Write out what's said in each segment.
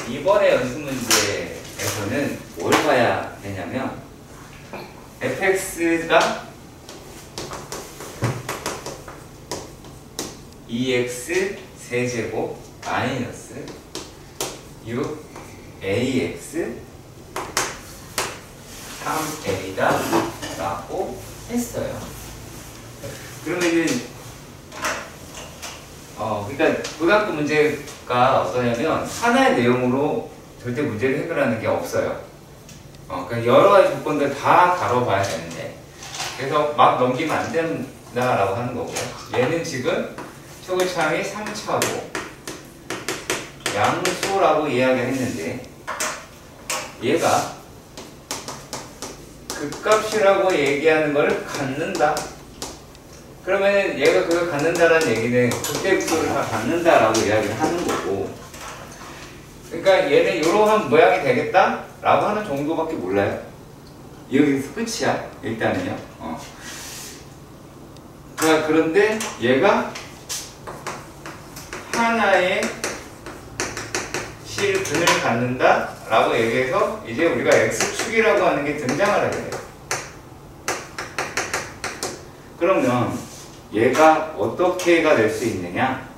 이번에 연습 문제에서는 뭘 봐야 되냐면 fx가 2x 세제곱 마이너스 6ax 3a다 라고 했어요. 그러면은 그러니까 고등학교 문제가 어떠냐면 하나의 내용으로 절대 문제를 해결하는 게 없어요. 그러니까 여러 가지 조건들 다 다뤄봐야 되는데 그래서 막 넘기면 안 된다라고 하는 거고요. 얘는 지금 초급차항이 3차고 양수라고 이야기를 했는데 얘가 극값이라고 얘기하는 걸 갖는다. 그러면 얘가 그걸 갖는다라는 얘기는 극대극소를 다 갖는다라고 이야기를 하는 거고, 그러니까 얘는 이러한 모양이 되겠다 라고 하는 정도밖에 몰라요. 여기서 끝이야 일단은요. 자, 그런데 얘가 하나의 실근을 갖는다 라고 얘기해서 이제 우리가 x축이라고 하는 게 등장을 하게 돼요. 그러면 얘가 어떻게가 될 수 있느냐?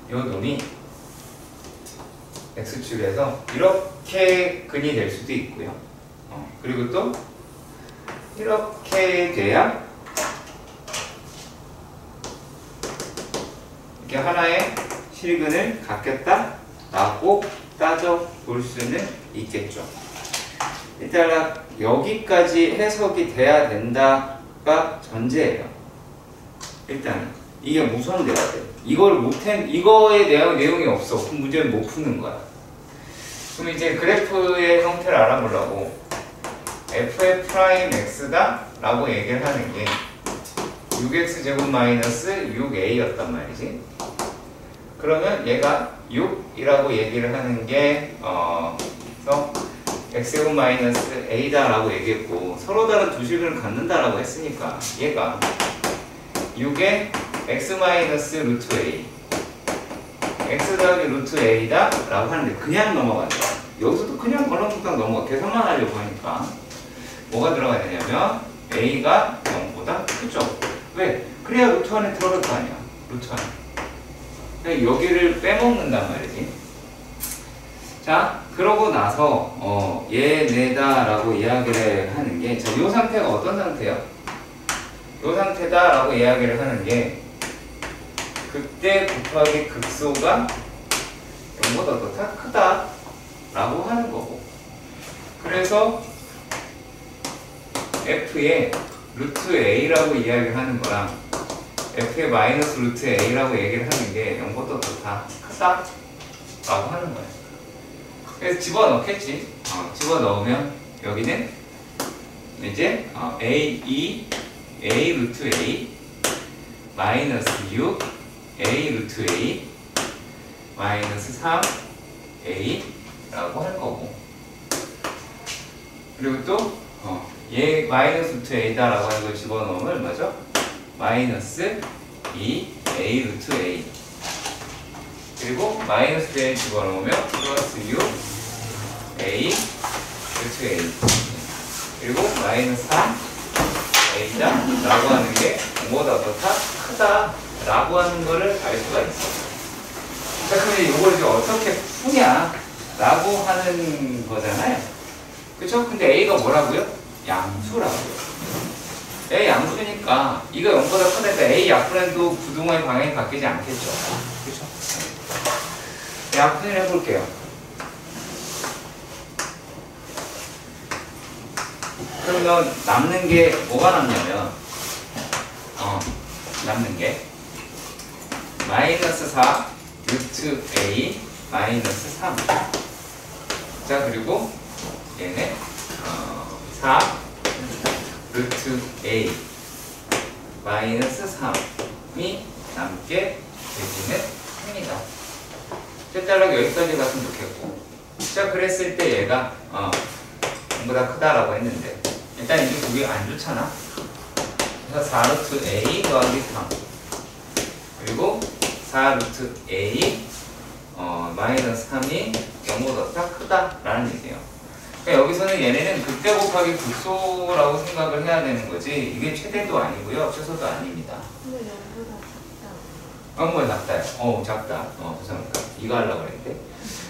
이 놈이 x축에서 이렇게 근이 될 수도 있고요. 그리고 또 이렇게 돼야 이렇게 하나의 실근을 갖겠다 라고 따져볼 수는 있겠죠. 일단 여기까지 해석이 돼야 된다가 전제예요. 일단 이게 무선돼야 돼. 이거에 대한 내용이 없어. 그럼 문제는 못 푸는 거야. 그럼 이제 그래프의 형태를 알아보려고 f'x다 라고 얘기를 하는 게 6x제곱 마이너스 6a였단 말이지. 그러면 얘가 6이라고 얘기를 하는 게 그래서 x제곱 마이너스 a다 라고 얘기했고 서로 다른 두 실근을 갖는다 라고 했으니까 얘가 6에 x 마이너스 루트 a x 더하기 루트 a다 라고 하는데 그냥 넘어간다. 여기서도 그냥 걸렁뚱땅 넘어가. 계산만 하려고 하니까 뭐가 들어가야 되냐면 a가 0보다 크죠. 왜? 그래야 루트 안에 들어갈 거 아니야. 루트 안에. 그러니까 여기를 빼먹는단 말이지. 자, 그러고 나서 얘네다 라고 이야기를 하는 게, 자, 이 상태가 어떤 상태예요? 이 상태다 라고 이야기를 하는 게 극대 곱하기 극소가 0보다 더 크다 라고 하는 거고, 그래서 f의 루트 a라고 이야기를 하는 거랑 f의 마이너스 루트 a라고 얘기를 하는 게 0보다 더 크다 라고 하는 거예요. 그래서 집어넣겠지. 집어넣으면 여기는 이제 a 루트 a 마이너스 6 a 루트 a 마이너스 3 a 라고 할 거고, 그리고 또 얘 마이너스 루트 a다 라고 하는 걸 집어넣으면 얼마죠? 마이너스 2 a 루트 a, 그리고 마이너스 a 집어넣으면 플러스 6 a 루트 a, 그리고 마이너스 3 a다 라고 하는 게 0보다 더 크다 라고 하는 거를 알 수가 있어. 자, 그럼 이걸 이제 어떻게 푸냐 라고 하는 거잖아요. 그쵸? 근데 a가 뭐라고요? 양수라고요. a 양수니까 이거 0보다 크니까 a 약분해도 부등호의 방향이 바뀌지 않겠죠. 그쵸? 약분을 해볼게요. 그러면 남는 게 뭐가 남냐면 남는 게 마이너스 4 루트 a 마이너스 3. 자, 그리고 얘는 4 루트 a 마이너스 3이 남게 되기는 합니다. 숫자락 여기까지 갔으면 좋겠고, 자, 그랬을 때 얘가 0보다 크다라고 했는데 일단 이게 보기 안 좋잖아. 그래서 4루트 a 더하기 3 그리고 4 루트 A 마이너스 3이 0보다 크다라는 얘기예요. 그러니까 여기서는 얘네는 극대 곱하기 극소라고 생각을 해야 되는 거지 이게 최대도 아니고요 최소도 아닙니다. 근데 0보다 작다. 뭐야 작다요. 작다. 죄송합니다. 이거 하려고 그랬는데.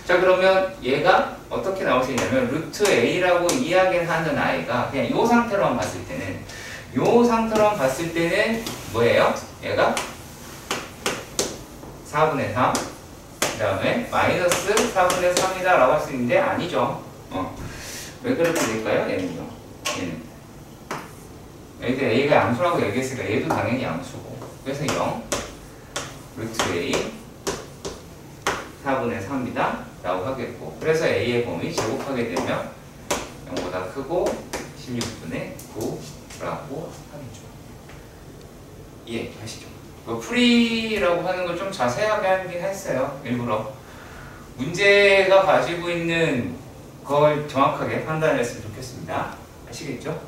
자 그러면 얘가 어떻게 나올 수 있냐면 루트 A라고 이야기를 하는 아이가 그냥 이 상태로만 봤을 때는 뭐예요? 얘가 4분의 3 그 다음에 마이너스 4분의 3이다 라고 할 수 있는데 아니죠. 왜 그렇게 될까요? 얘는요. 얘는 여기 A가 양수라고 얘기했으니까 얘도 당연히 양수고 그래서 0 루트 A 4분의 3이다 라고 하겠고 그래서 A의 범위 제곱하게 되면 0보다 크고 16분의 9라고 하겠죠. 이해하시죠? 풀이라고 하는 걸 좀 자세하게 하긴 했어요. 일부러 문제가 가지고 있는 걸 정확하게 판단했으면 좋겠습니다. 아시겠죠?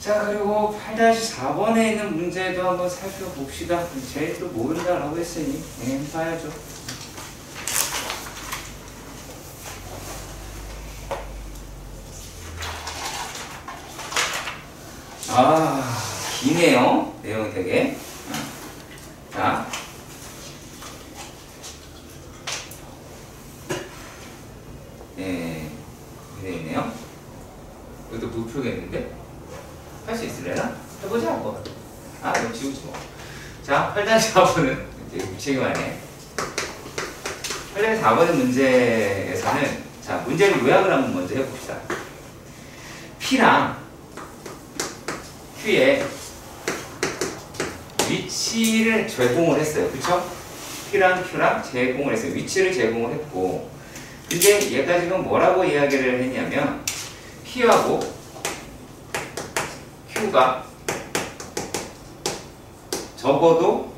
자 그리고 8-4번에 있는 문제도 한번 살펴봅시다. 제일 또 모른다라고 했으니 봐야죠. 기네요. 내용이 되게. 자. 네. 이렇게 있네요. 이것도 못 풀겠는데? 할 수 있으려나? 해보자, 한번. 이거 지우지 뭐. 자, 8-4번은 이제 무책임하네. 8-4번의 문제에서는, 자, 문제를 요약을 한번 먼저 해봅시다. P랑 Q에 위치를 제공을 했어요. 그쵸? P랑 Q랑 제공을 했어요. 위치를 제공을 했고, 근데 얘가 지금 뭐라고 이야기를 했냐면, P하고 Q가 적어도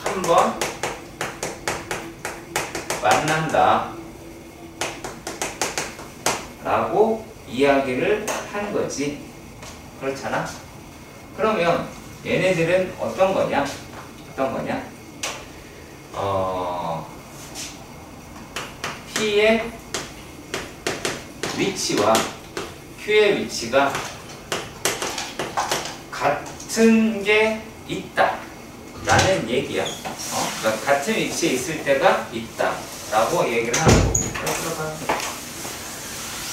한 번 만난다 라고 이야기를 한 거지. 그렇잖아? 그러면 얘네들은 어떤 거냐? P의 위치와 Q의 위치가 같은 게 있다 라는 얘기야. 그러니까 같은 위치에 있을 때가 있다 라고 얘기를 하는 거고.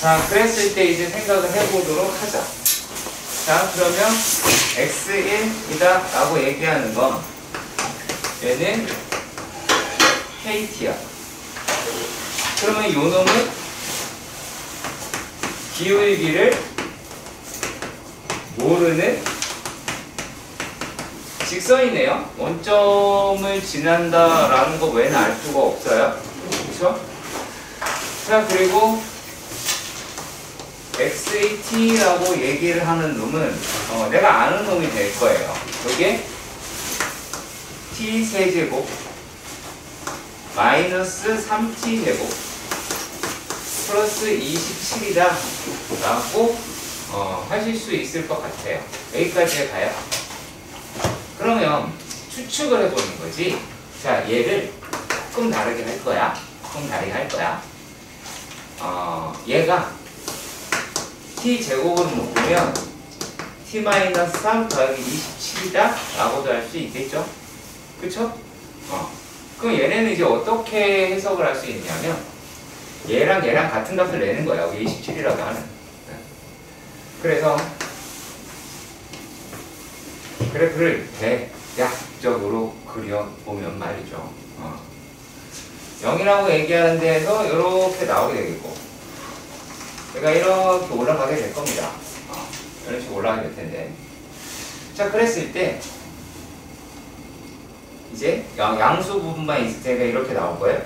자, 그랬을 때 이제 생각을 해보도록 하자. 자, 그러면 x1이다 라고 얘기하는 건 얘는 KT야. 그러면 요 놈은 기울기를 모르는 직선이네요. 원점을 지난다라는 거 외에는 알 수가 없어요. 그렇죠? 자, 그리고 XAT라고 얘기를 하는 놈은 내가 아는 놈이 될 거예요. 이게 T 세제곱 마이너스 3T 제곱 플러스 27이다 라고 하실 수 있을 것 같아요. 여기까지 가요. 그러면 추측을 해보는 거지. 자, 얘를 조금 다르게 할 거야. 얘가 T제곱으로 묶으면 T-3 더하기 27이다 라고도 할 수 있겠죠? 그쵸? 그럼 얘네는 이제 어떻게 해석을 할 수 있냐면 얘랑 같은 값을 내는 거야. 여기 27이라고 하는. 그래서 그래프를 대략적으로 그려보면 말이죠. 0이라고 얘기하는 데에서 이렇게 나오게 되겠고 얘가 이렇게 올라가게 될 겁니다. 이런 식으로 올라가게 될 텐데. 자, 그랬을 때 이제 양수 부분만 있을 때가 이렇게 나올 거예요.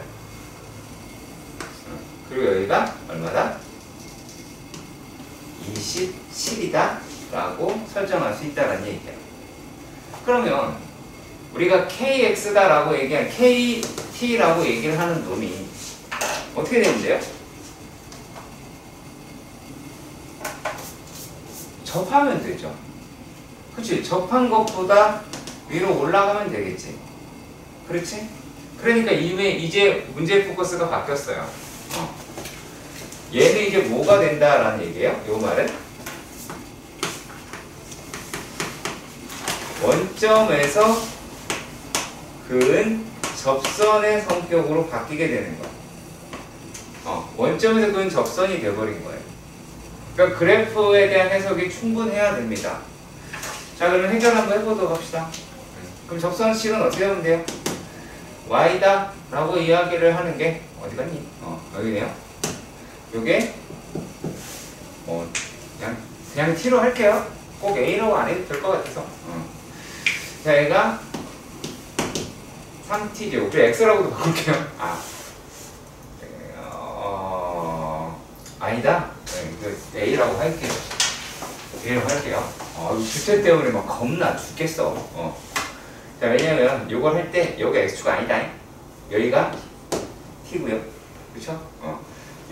그리고 여기가 얼마다? 27이다 라고 설정할 수 있다는 얘기예요. 그러면 우리가 KX다 라고 얘기한 KT라고 얘기를 하는 놈이 어떻게 되는데요? 접하면 되죠. 그치? 접한 것보다 위로 올라가면 되겠지. 그렇지? 그러니까 이제 문제 포커스가 바뀌었어요. 얘는 이제 뭐가 된다라는 얘기예요. 요 말은 원점에서 그은 접선의 성격으로 바뀌게 되는 거야. 원점에서 그은 접선이 돼버린 거예요. 그러니까 그래프에 대한 해석이 충분해야 됩니다. 자, 그러면 해결 한번 해보도록 합시다. 그럼 접선식은 어떻게 하면 돼요? y다 라고 이야기를 하는 게 어디 갔니? 여기네요. 요게 그냥 t로 할게요. 꼭 a라고 안 해도 될 것 같아서. 자, 얘가 3t제곱. 그래, x라고도 바꿀게요. 아니다. 네, a라고 할게요. a라고 할게요. 주체 때문에 막 겁나 죽겠어. 자, 왜냐면 요걸 할 때 여기가 x축가 아니다. 여기가 t고요. 그쵸?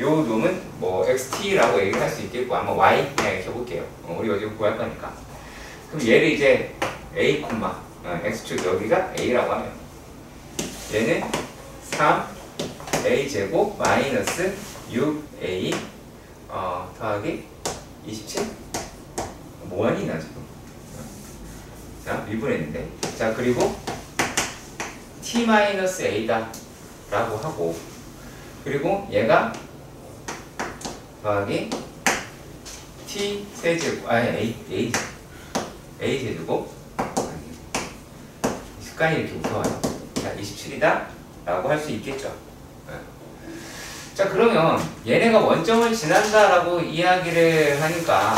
요 놈은 뭐 xt라고 얘기할 수 있겠고 아마 y 그냥 이렇게 해볼게요. 우리 어디 구할 거니까. 그럼 얘를 이제 a, x축 여기가 a라고 하면 얘는 3a 제곱 마이너스 6a 더하기 27? 뭐하니 나 지금. 자, 미분했는데. 자, 그리고 t-a다 라고 하고, 그리고 얘가 더하기 t 세제곱, a 세제곱. 습관이 이렇게 무서워요. 자, 27이다 라고 할 수 있겠죠. 자, 그러면 얘네가 원점을 지난다라고 이야기를 하니까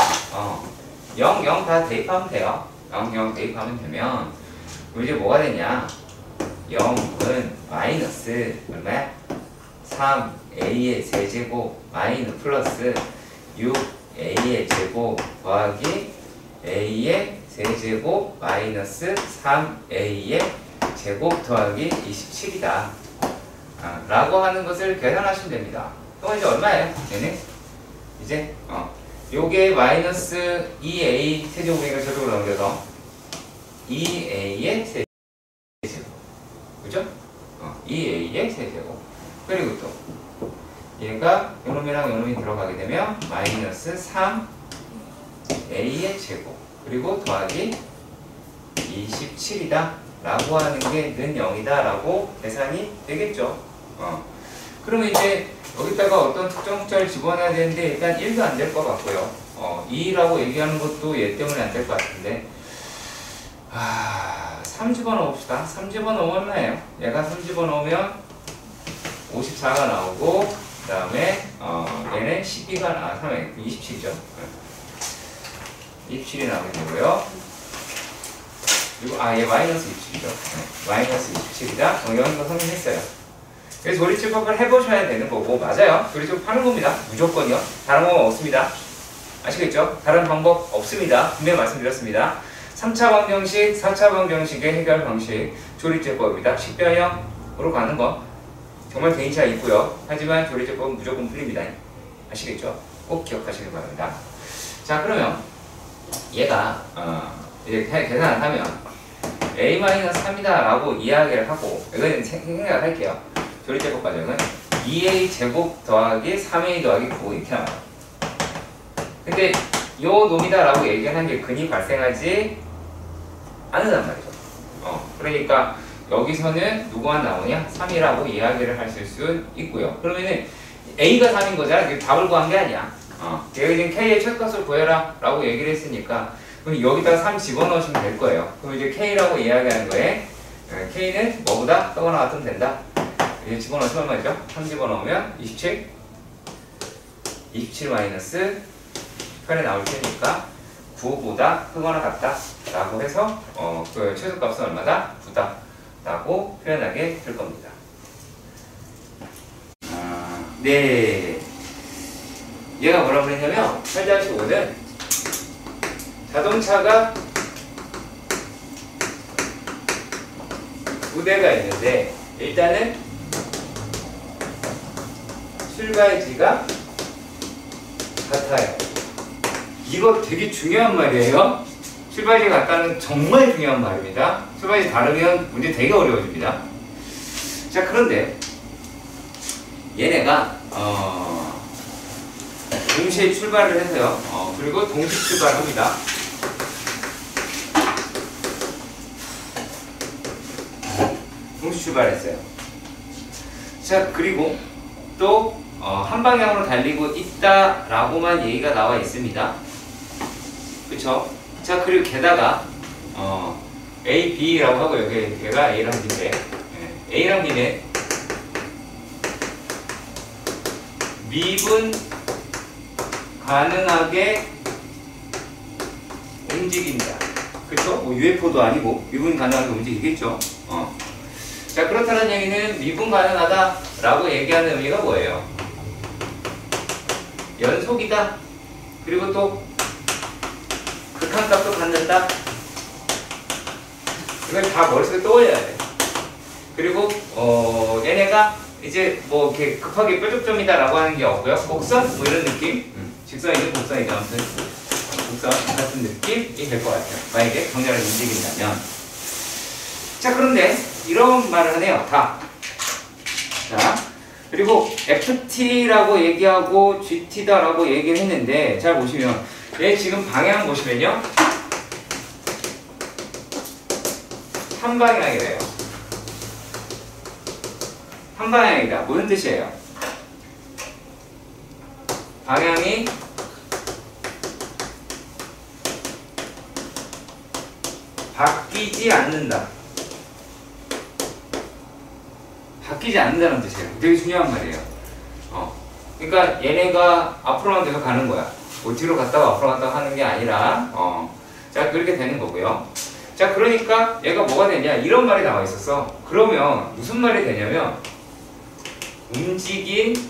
0, 0 다 대입하면 돼요. 0, 0 대입하면 되면 이제 뭐가 되냐? 0은 마이너스 얼마야? 3a의 세제곱 마이너스 플러스 6a의 제곱 더하기 a의 세제곱 마이너스 3a의 제곱 더하기 27이다 라고 하는 것을 계산하시면 됩니다. 그럼 이제 얼마예요? 얘는 이제 요게 마이너스 2a 세제곱이니까 저쪽으로 넘겨서 2a의 세제곱, 그죠? 2a의 세제곱. 그리고 또 얘가 요놈이랑 요놈이 들어가게 되면 마이너스 3a의 제곱, 그리고 더하기 27이다 라고 하는 게 는 0이다 라고 계산이 되겠죠. 그러면 이제 여기다가 어떤 특정 숫자를 집어넣어야 되는데 일단 1도 안 될 것 같고요. 2라고 얘기하는 것도 얘 때문에 안 될 것 같은데 3 집어넣읍시다. 3 집어넣으면 얼마예요? 얘가 3 집어넣으면 54가 나오고, 그 다음에 얘는 12가 27이죠. 27이 나오게 되고요. 그리고 얘 마이너스 27이죠. 마이너스 27이다. 여기서 성립했어요. 그래서 조리집합을 해보셔야 되는 거고, 맞아요. 조리집합 하는 겁니다. 무조건이요. 다른 방법 없습니다. 아시겠죠? 다른 방법 없습니다. 분명히 말씀드렸습니다. 3차 방정식, 4차 방정식의 해결 방식, 조리제법입니다. 식변형으로 가는 거 정말 개인차가 있고요. 하지만 조리제법은 무조건 풀립니다. 아시겠죠? 꼭 기억하시길 바랍니다. 자, 그러면 얘가 이제 계산을 하면 a-3이다 라고 이야기를 하고, 이거는 생각을 할게요. 조리제법 과정은 2a 제곱 더하기 3a 더하기 9 이렇게 나와요. 근데 요 놈이다 라고 얘기하는 게 근이 발생하지 않는단 말이죠. 그러니까 여기서는 누구가 나오냐? 3이라고 이야기를 하실 수 있고요. 그러면은 a가 3인 거잖아. 답을 구한 게 아니야. 얘가 지금 k의 최소값을 구해라 라고 얘기를 했으니까 그럼 여기다가 3 집어넣으시면 될 거예요. 그럼 이제 k라고 이야기하는 거에 k는 뭐보다 크거나 같으면 된다. 이제 집어넣으시면 말이죠. 3 집어넣으면 27 마이너스 8에 나올 테니까 9보다 크거나 같다 라고 해서 그 최소값은 얼마다? 9다 라고 표현하게 될 겁니다. 네, 얘가 뭐라고 그랬냐면 8-5는 자동차가 두 대가 있는데 일단은 출발지가 같아요. 이거 되게 중요한 말이에요. 출발지 같다는 정말 중요한 말입니다. 출발지 다르면 문제 되게 어려워집니다. 자, 그런데 얘네가 동시에 출발을 해서요. 그리고 동시 출발합니다. 동시 출발했어요. 자, 그리고 또 한 방향으로 달리고 있다라고만 얘기가 나와 있습니다. 그쵸? 자, 그리고 게다가 A, B라고 하고 여기 걔가 A랑 B인데 A랑 B는 미분 가능하게 움직인다. 그쵸? 뭐 UFO도 아니고 미분 가능하게 움직이겠죠. 자, 그렇다는 얘기는 미분 가능하다라고 얘기하는 의미가 뭐예요? 연속이다. 그리고 또 극한값도 갖는다. 이걸 다 머릿속에 떠올려야 돼. 그리고 얘네가 이제 뭐 이렇게 급하게 뾰족점이다라고 하는 게 없고요. 곡선 뭐 이런 느낌. 직선이든 곡선이든 아무튼 곡선 같은 느낌이 될 것 같아요. 만약에 정렬을 움직인다면. 자, 그런데 이런 말을 하네요. 다. 자, 그리고 FT라고 얘기하고 GT다라고 얘기를 했는데 잘 보시면 얘 지금 방향 보시면요. 한 방향이래요. 한 방향이다. 무슨 뜻이에요? 방향이 바뀌지 않는다. 바뀌지 않는다는 뜻이에요. 되게 중요한 말이에요. 그러니까 얘네가 앞으로만 계속 가는 거야. 뭐 뒤로 갔다가 앞으로 갔다가 하는 게 아니라 자, 그렇게 되는 거고요. 자, 그러니까 얘가 뭐가 되냐 이런 말이 나와 있었어. 그러면 무슨 말이 되냐면 움직인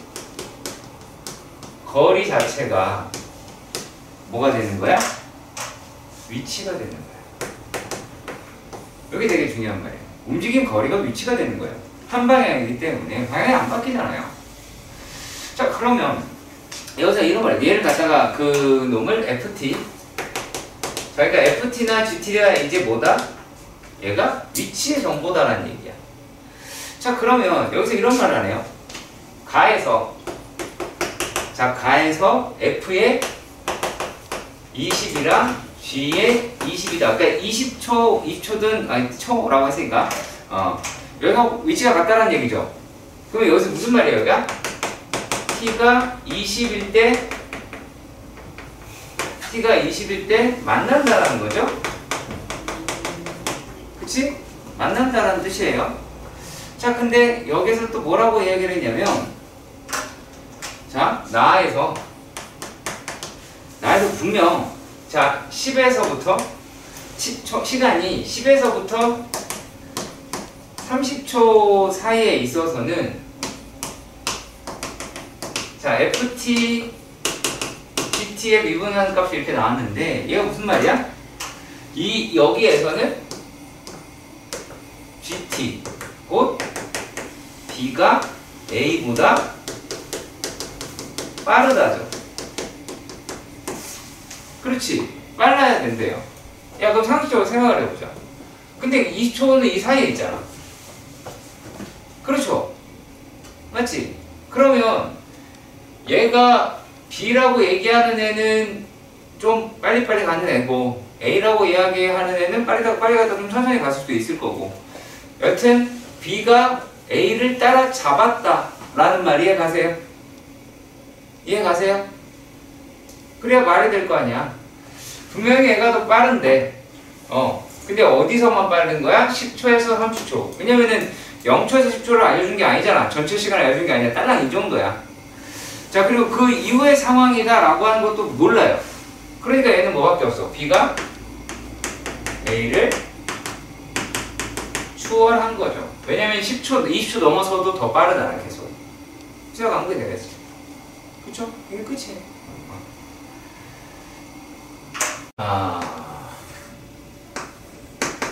거리 자체가 뭐가 되는 거야? 위치가 되는 거야. 여기 되게 중요한 말이에요. 움직인 거리가 위치가 되는 거예요. 한 방향이기 때문에 방향이 안 바뀌잖아요. 자, 그러면 여기서 이런 말이에요. 얘를 갖다가 그 놈을 FT. 자, 그러니까 FT나 GT가 이제 뭐다? 얘가 위치의 정보다라는 얘기야. 자, 그러면 여기서 이런 말을 하네요. 가에서 F의 20이랑 G의 20이다. 그러니까 20초, 2초든 아니 초라고 했으니까 여기가 위치가 같다라는 얘기죠. 그러면 여기서 무슨 말이에요? 여기가 T가 20일 때 만난다라는 거죠. 그치? 만난다라는 뜻이에요. 자, 근데 여기서 또 뭐라고 이야기를 했냐면 자, 나에서 분명 자, 10에서부터 시간이 10에서부터 30초 사이에 있어서는 자, FT, GT의 미분하는 값이 이렇게 나왔는데 얘가 무슨 말이야? 여기에서는 GT 곧 B가 A보다 빠르다죠. 그렇지. 빨라야 된대요. 야, 그럼 상식적으로 생각을 해보자. 근데 20초는 이 사이에 있잖아. 그렇죠. 맞지? 그러면 얘가 B라고 얘기하는 애는 좀 빨리빨리 가는 애고 A라고 이야기하는 애는 빨리 가다 좀 천천히 갔을 수도 있을 거고 여튼 B가 A를 따라잡았다 라는 말 이해 가세요? 이해 가세요? 그래야 말이 될 거 아니야. 분명히 얘가 더 빠른데 근데 어디서만 빠른 거야? 10초에서 30초. 왜냐면은 0초에서 10초를 알려준 게 아니잖아. 전체 시간을 알려준 게 아니라 딸랑 이 정도야. 자, 그리고 그 이후의 상황이다 라고 하는 것도 몰라요. 그러니까 얘는 뭐밖에 없어. B가 A를 추월한 거죠. 왜냐면 10초, 20초 넘어서도 더 빠르잖아, 계속. 지나간 게 되겠지. 그쵸? 이게 끝이에요.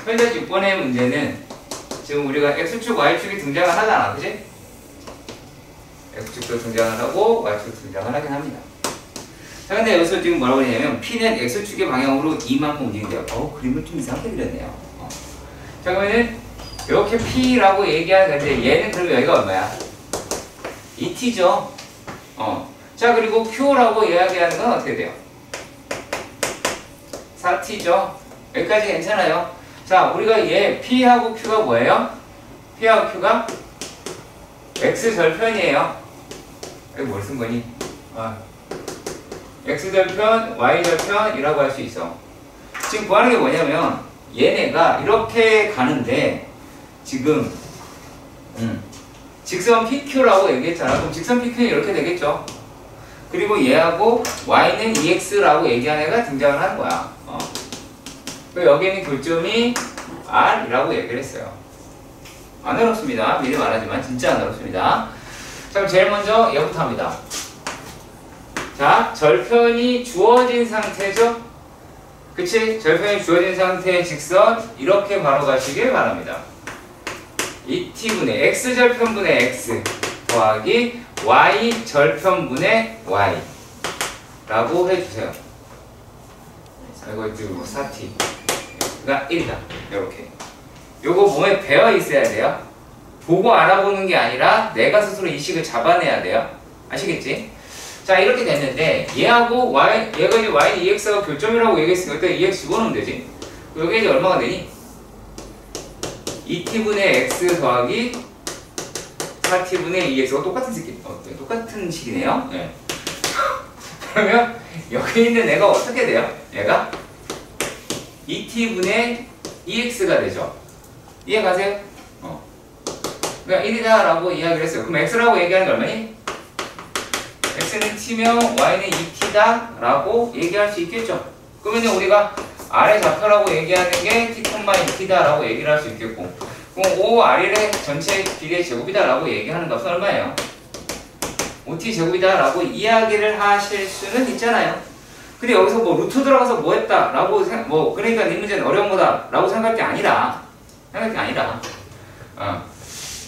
현재 6번의 문제는 지금 우리가 X축, Y축이 등장을 하잖아. 그치? X축도 등장을 하고 Y축도 등장을 하긴 합니다. 자, 근데 여기서 지금 뭐라고 그러냐면 P는 X축의 방향으로 이만큼 움직인대요. 그림을 좀 이상하게 그렸네요. 자, 그러면은 이렇게 P라고 얘기하는 건데 얘는 그러면 여기가 얼마야? 2T죠. 자, 그리고 Q라고 이야기하는 건 어떻게 돼요? 4T죠. 여기까지 괜찮아요. 자, 우리가 얘 P하고 Q가 뭐예요? P하고 Q가 X절편이에요. 여기 뭘 쓴 거니? X절편, Y절편이라고 할 수 있어. 지금 구하는 게 뭐냐면 얘네가 이렇게 가는데 지금 직선 PQ라고 얘기했잖아. 그럼 직선 PQ는 이렇게 되겠죠. 그리고 얘하고 Y는 EX라고 얘기한 애가 등장을 하는 거야. 여기 있는 교점이 R이라고 얘기를 했어요. 안 어렵습니다. 미리 말하지만 진짜 안 어렵습니다. 자, 그럼 제일 먼저 얘부터 합니다. 자, 절편이 주어진 상태죠? 그치? 절편이 주어진 상태의 직선 이렇게 바로 가시길 바랍니다. 2t분의 x절편분의 x 더하기 y절편분의 y 라고 해주세요. 이거 지금 4t가 1이다. 이렇게 요거 몸에 배어 있어야 돼요. 보고 알아보는 게 아니라 내가 스스로 인식을 잡아내야 돼요. 아시겠지? 자, 이렇게 됐는데 얘하고 y, 얘가 이제 y, ex가 교점이라고 얘기했으니까 일단 ex 집어넣으면 되지. 여기 이제 얼마가 되니? 2t분의 x 더하기 4t분의 2x가 똑같은 식이, 똑같은 식이네요. 네. 그러면 여기 있는 애가 어떻게 돼요? 얘가 2t분의 2x가 되죠. 이해 가세요? 그러니까 1이다 라고 이야기를 했어요. 그럼 x라고 얘기하는 게 얼마니? x는 t면 y는 2t다 라고 얘기할 수 있겠죠. 그러면 우리가 r의 좌표라고 얘기하는 게 t, 2t다 라고 얘기를 할 수 있겠고, 그럼 5r의 전체 길이의 제곱이다 라고 얘기하는 값은 얼마예요? 5t 제곱이다 라고 이야기를 하실 수는 있잖아요. 근데 여기서 뭐 루트 들어가서 뭐 했다 라고 그러니까 이 문제는 어려운 거다 라고 생각할 게 아니라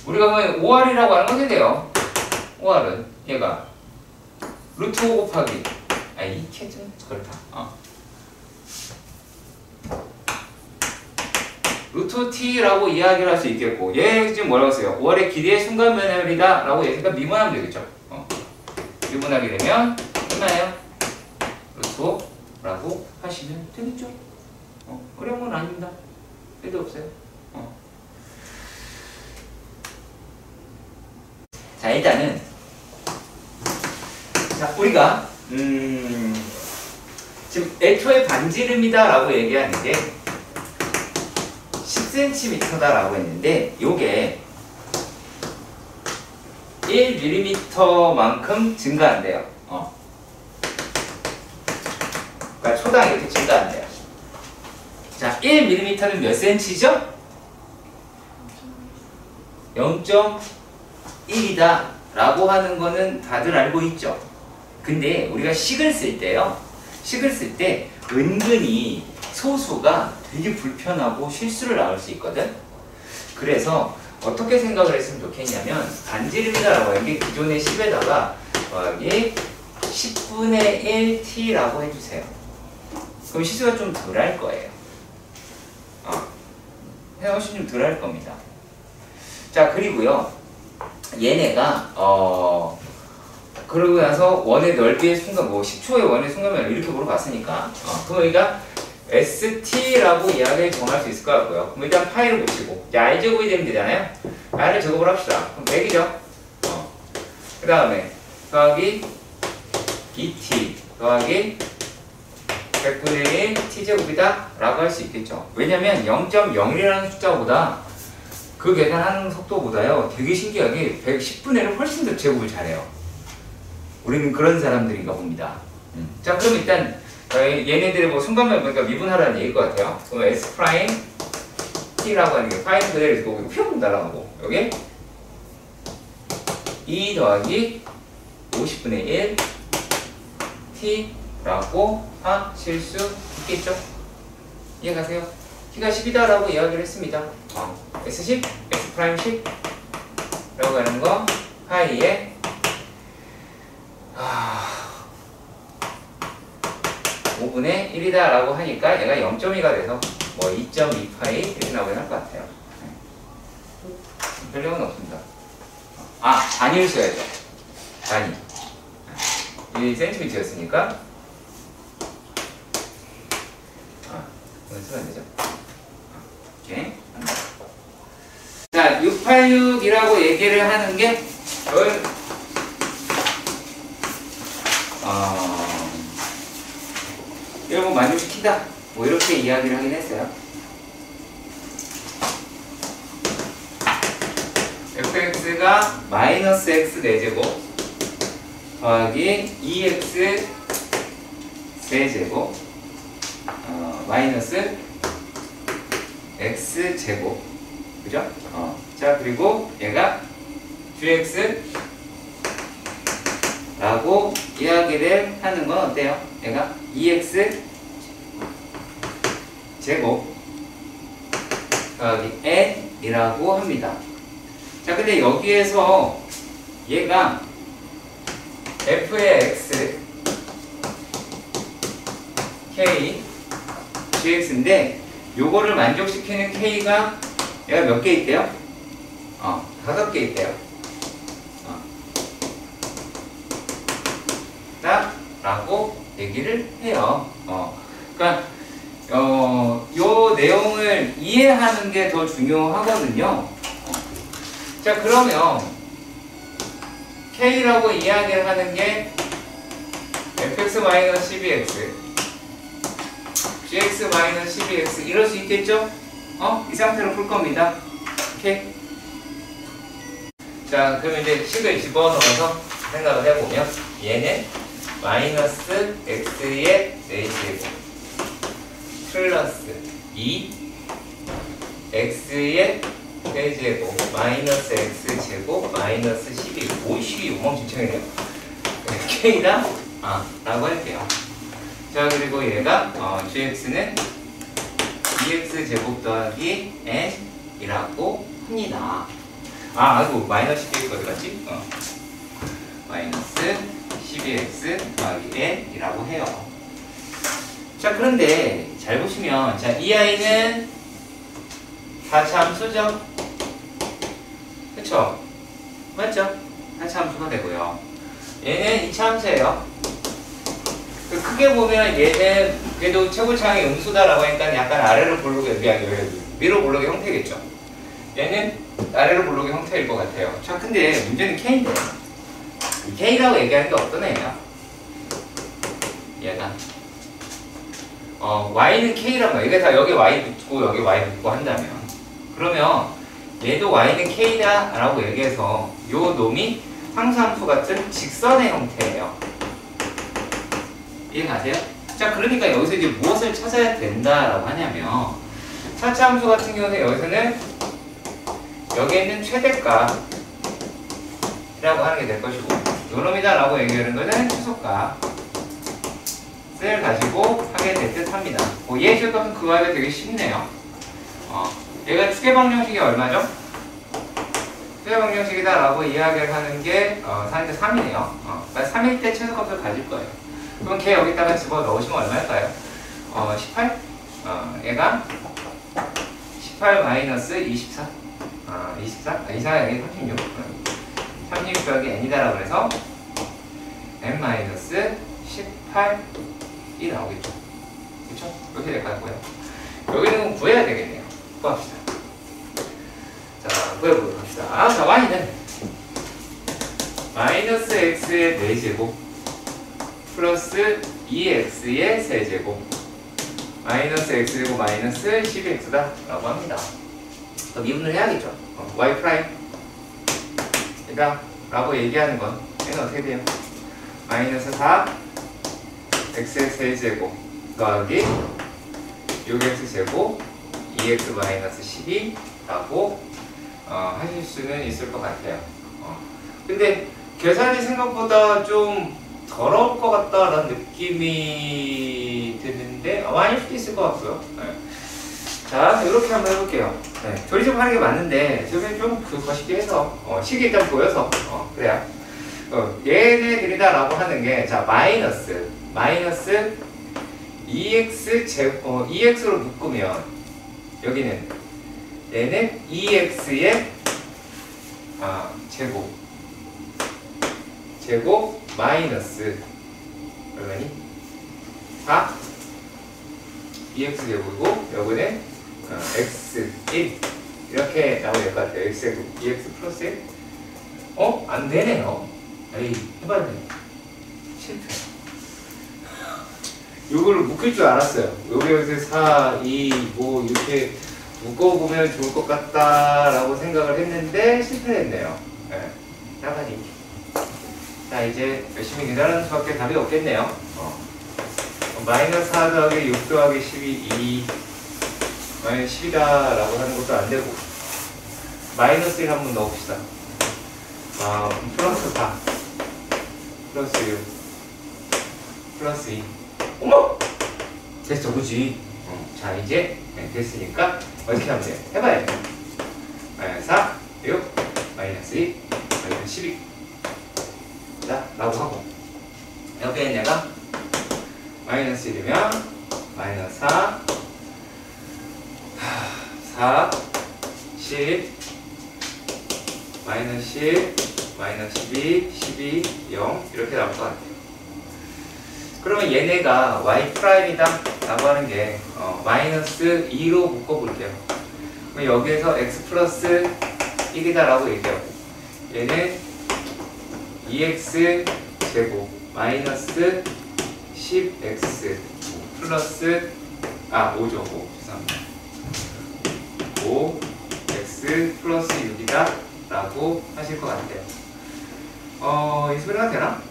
우리가 그러면 5r이라고 하는 건 돼요. 5r은 얘가 루트 5 곱하기 이게 좀 그렇다. 루트 t라고 이야기를 할 수 있겠고, 얘 지금 뭐라고 했어요? 5r의 길이의 순간면열이다 라고 얘기가 미분하면 되겠죠. 미분하게 되면 끝나요. 루트 5라고 하시면 되겠죠. 어려운 건 아닙니다. 필요 없어요. 자, 일단은 자, 우리가 지금 애초에 반지름이다 라고 얘기하는 게 10cm 라고 했는데 요게 1mm만큼 증가한대요. 그러니까 초당 이렇게 증가한대요. 자, 1mm는 몇 cm죠? 0.1이다 라고 하는 거는 다들 알고 있죠. 근데 우리가 식을 쓸 때요, 식을 쓸 때 은근히 소수가 되게 불편하고 실수를 나올 수 있거든. 그래서 어떻게 생각을 했으면 좋겠냐면 반지름이다라고 하는 게 기존의 10에다가 더하기 10분의 1t라고 해주세요. 그럼 실수가 좀 덜 할 거예요. 훨씬 좀 덜 할 겁니다. 자, 그리고요, 얘네가 그러고 나서 원의 넓이의 순간, 10초의 원의 순간을 이렇게 물어봤으니까 그럼 여기가 ST라고 이야기를 정할 수 있을 것 같고요. 그럼 일단 파이를 붙이고, R 제곱이 되면 되잖아요. R을 제곱을 합시다. 그럼 100이죠. 그 다음에 더하기 2T 더하기 100분의 1 T제곱이다 라고 할 수 있겠죠. 왜냐면 0.01이라는 숫자보다 그 계산하는 속도보다요, 되게 신기하게 110분의 1을 훨씬 더 제곱을 잘해요. 우리는 그런 사람들인가 봅니다. 자, 그럼 일단 얘네들의 뭐 순간면 그러니까 미분하라는 얘기일 것 같아요. 그럼 S 프라임 T라고 하는 게 파이는 그대로 있고 휘 날아가고, 여기 2 더하기 50분의 1 T라고 하실 수 있겠죠? 이해가세요? T가 10이다 라고 이야기를 했습니다. S10, S 프라임 10 라고 하는 거 파이에 5분의 1이다 라고 하니까 얘가 0.2가 돼서 뭐 2.28 이렇게 나오긴 할 것 같아요. 별용은 없습니다. 아, 단위를 써야죠. 단위. 이 센티미터였으니까 이건 쓰면 안 되죠. 오케이. 자, 686이라고 얘기를 하는 게 이걸 이걸 뭐 만족시키다 뭐 이렇게 이야기를 하긴 했어요. fx가 마이너스 x 4제곱 더하기 2x 세제곱 마이너스 x제곱 그죠? 자 그리고 얘가 gx 라고 이야기를 하는 건 어때요? 얘가 2x 제곱 더하기 n이라고 합니다. 자 근데 여기에서 얘가 f의 x k gx인데 요거를 만족시키는 k가 얘가 몇 개 있대요? 5개 있대요. 라고 얘기를 해요. 그러니까 요 내용을 이해하는 게 더 중요하거든요. 자 그러면 K라고 이야기를 하는 게 fx-12x gx-12x 이럴 수 있겠죠? 이 상태로 풀 겁니다. 오케이? 자 그럼 이제 식을 집어넣어서 생각을 해보면 얘는 마이너스 x의 4제곱 플러스 2 x의 세제곱 마이너스 x제곱 마이너스 12 오이씨 엉망진창이네요. k다 라고 할게요. 자 그리고 얘가 gx는 2x제곱 더하기 n이라고 합니다. 아이고 마이너스 12x 어디 갔지? 마이너스 12x 더하기 n이라고 해요. 자 그런데 잘 보시면 자 이 아이는 4차함수죠? 그쵸? 맞죠? 4차함수가 되고요. 얘는 2차함수예요. 크게 보면 얘는 그래도 최고차항의 음수다라고 하니까 약간 아래로 볼록의 위로 볼록의 형태겠죠? 얘는 아래로 볼록의 형태일 것 같아요. 자 근데 문제는 K인데 이 K라고 얘기하는 게 어떤 애야? 얘가 Y는 K란 말이야. 이게 다 여기 Y 붙고 여기 Y 붙고 한다면 그러면 얘도 Y는 K다 라고 얘기해서 요 놈이 상수함수 같은 직선의 형태예요. 이해가세요? 자 그러니까 여기서 이제 무엇을 찾아야 된다라고 하냐면 차차함수 같은 경우는 여기서는 여기에 있는 최대값 라고 하는 게 될 것이고 요놈이다 라고 얘기하는 거는 최소값 을 가지고 하게 될 듯 합니다. 얘 최소값은 그거 하기가 되게 쉽네요. 얘가 추계방정식이 얼마죠? 추계방정식이다 라고 이야기를 하는 게 4인데 3이네요. 그러니까 3일 때 최소값을 가질 거예요. 그럼 걔 여기다가 집어 넣으시면 얼마일까요? 18? 얘가 18 마이너스 24? 24? 24 여기 36? 36 더하기 n이다라고 해서 n 마이너스 18이 나오겠죠. 그쵸? 이렇게 될 것 같고요. 여기는 구해야 되겠네요. 구합시다. 자, 구해보도록 합시다. 자, y는 마이너스 x의 4제곱 플러스 2x의 세제곱 마이너스 x제곱 마이너스 12x다 라고 합니다. 미분을 해야겠죠. y 프라임 얘가 라고 얘기하는 건 얘는 어떻게 돼요? 마이너스 4 x의 세제곱 더하기 6x제곱 2x 마이너스 12 라고 하실 수는 있을 것 같아요. 근데 계산이 생각보다 좀 더러울 것 같다라는 느낌이 드는데 아닐 수도 있을 것 같고요. 네. 자 이렇게 한번 해볼게요. 네. 조리집하는 게 맞는데 저게 좀 거시기 해서 식이 일단 보여서 그래야 얘네들이다 라고 하는 게 자 마이너스 EX로 묶으면 여기는 얘는 EX의 제곱 마이너스 얼마니? 4 EX 제곱이고 여기는 X 1 이렇게 나오면 될 것 같아요. X 제곱 EX 플러스 1 안 되네요. 에이 해봐야 돼. 실패. 요거를 묶을 줄 알았어요. 여기서 4, 2, 뭐 이렇게 묶어보면 좋을 것 같다라고 생각을 했는데 실패했네요. 네. 나가니. 자 이제 열심히 계산하는 수밖에 답이 없겠네요. 마이너스 4 더하기 6 더하기 12 마이너스 10이다 라고 하는 것도 안 되고 마이너스 1 한번 넣읍시다. 플러스 4 플러스 6 플러스 2 어머! 됐어 그지? 자 이제 됐으니까 어떻게 하면 돼? 해봐야 돼. 마이너스 4 6 마이너스 2 마이너스 12 자 라고 하고 옆에 내가 마이너스 1이면 마이너스 4 4 10 마이너스 10 마이너스 12 12 0 이렇게 나올 것 같아요. 그러면 얘네가 y''이다 라고 하는 게 마이너스 2로 묶어볼게요. 그럼 여기에서 x 플러스 1이다 라고 얘기하고 얘는 2x 제곱 마이너스 10x 플러스 5죠. 5 죄송합니다. 5x 플러스 6이다 라고 하실 것 같아요. 이 소리가 되나?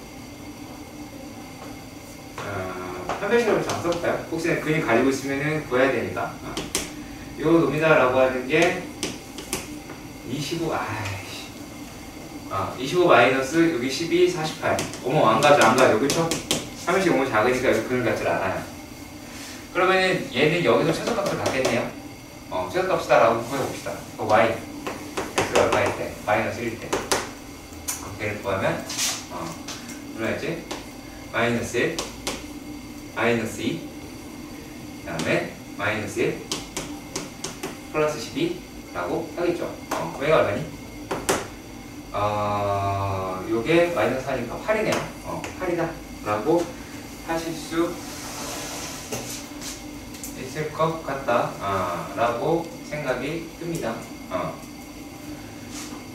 판별식으로 좀 써볼까요? 혹시 그림 가지고 있으면 구해야 되니까. 요 놈이다 라고 하는 게 25, 25 마이너스 여기 12, 48. 어머, 안 가죠. 그쵸? 판별식 너무 작으니까 여기 그림 같질 않아요. 그러면 얘는 여기서 최소값을 갖겠네요. 최소값이다 라고 구해봅시다. y, x가 얼마일 때? 마이너스 1일 때. 얘를 구하면, 얼마였지? 마이너스 1, 마이너스 2, 그 다음에 마이너스 1, 플러스 12라고 하겠죠. 얘가 얼마니? 요게 마이너스 4니까 8이네요. 8이다 라고 하실 수 있을 것 같다 라고 생각이 듭니다.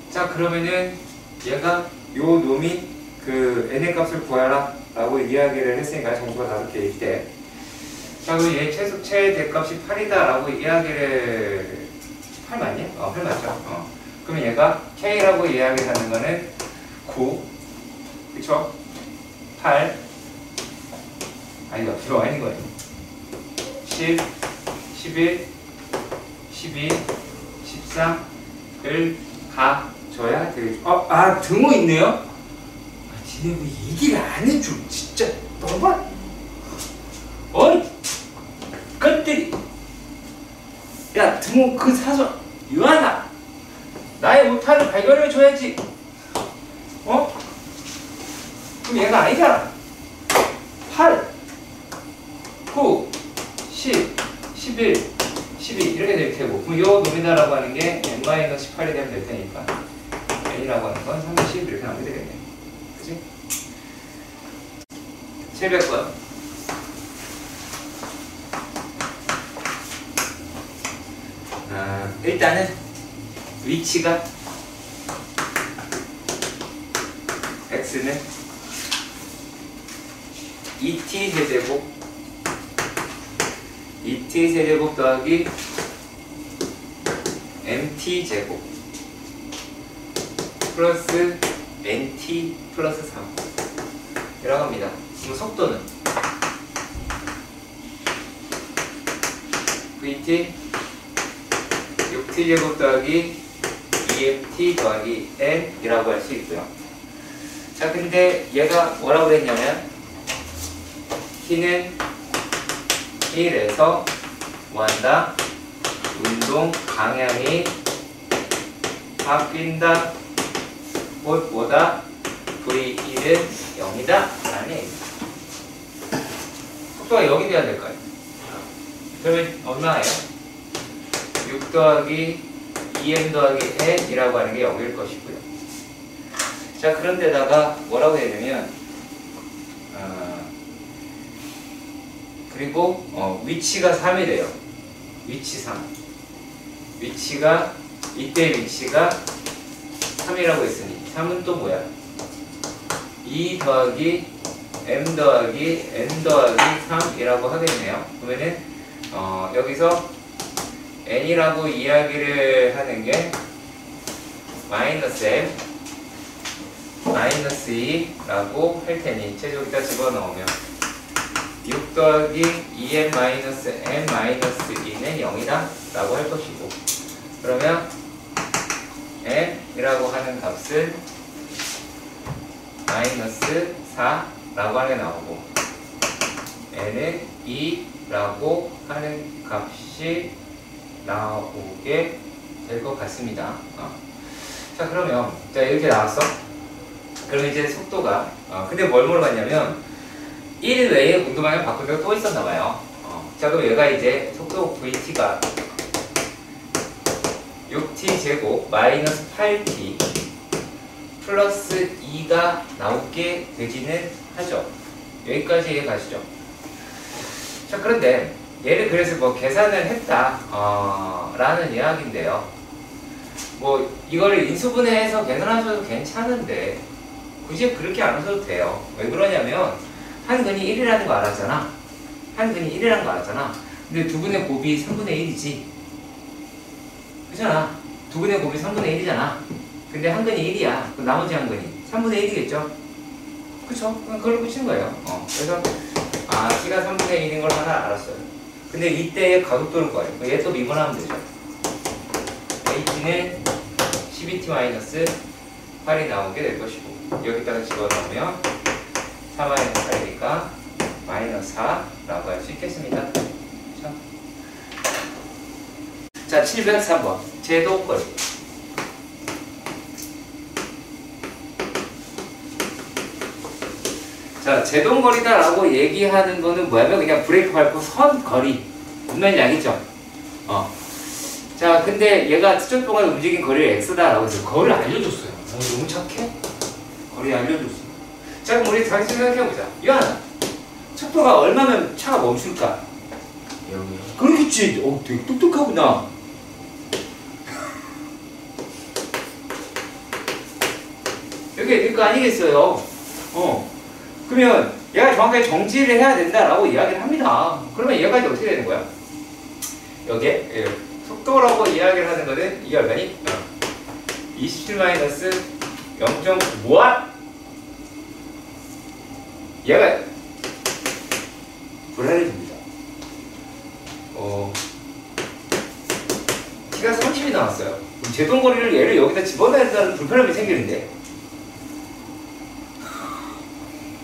자 그러면은 얘가 요 놈이 그 n의 값을 구하라 라고 이야기를 했으니까 정수가 5개일 때 자 그럼 얘 최대값이 8이다 라고 이야기를 8 맞니? 8 맞죠? 그러면 얘가 k라고 이야기하는 거는 9 그쵸? 8 아니다 이거 아닌 거예요. 10 11 12 13을 가져야 되겠죠. 등호 있네요? 지네 왜 얘기를 안 해줘? 진짜 너무 어이 것들이 야 등호 그 사서 유한아 나의 오타를 발견해줘야지. 그럼 얘가 아니잖아. 8 9 10 11 12 이렇게 될 테고 그럼 요 놈이다라고 하는 게 n-18이 되면 될 테니까 n이라고 하는 건 30 이렇게 나오게 되겠네. 그치? 700번 일단은 위치가 x는 2t 세제곱 2t 세제곱 더하기 mt 제곱 플러스 nt 플러스 3 이라고 합니다. 그럼 속도는 vt 6t 제곱 더하기 2mt 더하기 n 이라고 할 수 있고요. 자 근데 얘가 뭐라고 했냐면 t는 1에서 뭐한다? 운동 방향이 바뀐다. 곧 뭐다? V1은 0이다 라는 얘기입니다. 속도가 0이 돼야 될 거 아니에요. 그러면 얼마예요? 6 더하기 2m 더하기 n이라고 하는 게 0일 것이고요. 자, 그런데다가 뭐라고 해야 되냐면 그리고 위치가 3이 돼요. 위치 3. 위치가 이때 위치가 3이라고 했으니 3은 또 뭐야? 2 더하기 m 더하기 n 더하기 3이라고 하겠네요. 그러면은 여기서 n이라고 이야기를 하는 게 마이너스 m 마이너스 2라고 할 테니 최저기다 집어넣으면 6 더하기 2m 마이너스 n 마이너스 2는 0이다 라고 할 것이고, 그러면 n이라고 하는 값은 마이너스 4라고 하는 게 나오고 n은 2라고 하는 값이 나오게 될 것 같습니다. 자, 그러면 자 이렇게 나왔어. 그럼 이제 속도가 근데 뭘 물어봤냐면 1 외에 운동방향 바꾼 데가 또 있었나 봐요. 자, 그럼 얘가 이제 속도 vt가 6t 제곱 마이너스 8t 플러스 2가 나오게 되지는 하죠. 여기까지 이해 가시죠? 자, 그런데 얘를 그래서 뭐 계산을 했다 라는 이야기인데요. 뭐 이거를 인수분해해서 계산하셔도 괜찮은데 굳이 그렇게 안 하셔도 돼요. 왜 그러냐면 한 근이 1이라는 거 알았잖아. 한 근이 1이라는 거 알았잖아. 근데 두 근의 곱이 3분의 1이지. 그렇잖아. 두 근의 곱이 3분의 1이잖아. 근데 한 근이 1이야. 그럼 나머지 한 근이 3분의 1이겠죠? 그쵸? 그걸 붙이는 거예요. 그래서 t가 3분의 1인 걸 하나 알았어요. 근데 이때의 가속도를 구해요. 얘 또 미분하면 되죠. at는 12t-8이 나오게 될 것이고, 여기다가 집어넣으면 4-8이니까 마이너스 4라고 할 수 있겠습니다. 자, 703번 제동거리. 자, 제동거리다라고 얘기하는 거는 뭐냐면 그냥 브레이크 밟고 선 거리. 무슨 말인지 알겠죠? 자, 근데 얘가 특정 동안 움직인 거리를 x다라고 해서 거리를 알려줬어요. 너무 착해? 거리 알려줬어. 자, 그럼 우리 다시 생각해보자. 유한아, 속도가 얼마면 차가 멈출까? 0이요. 그렇지. 되게 똑똑하구나. 여기 될 거 아니겠어요? 그러면 얘가 정확하게 정지를 해야 된다라고 이야기를 합니다. 그러면 얘가 이제 어떻게 되는 거야? 여기에 속도라고 이야기를 하는 거는 이게 얼마니? 27 마이너스 0.9 what? 얘가 불안해집니다. t가 30이 나왔어요. 제동거리를 얘를 여기다 집어넣어야 된다는 불편함이 생기는데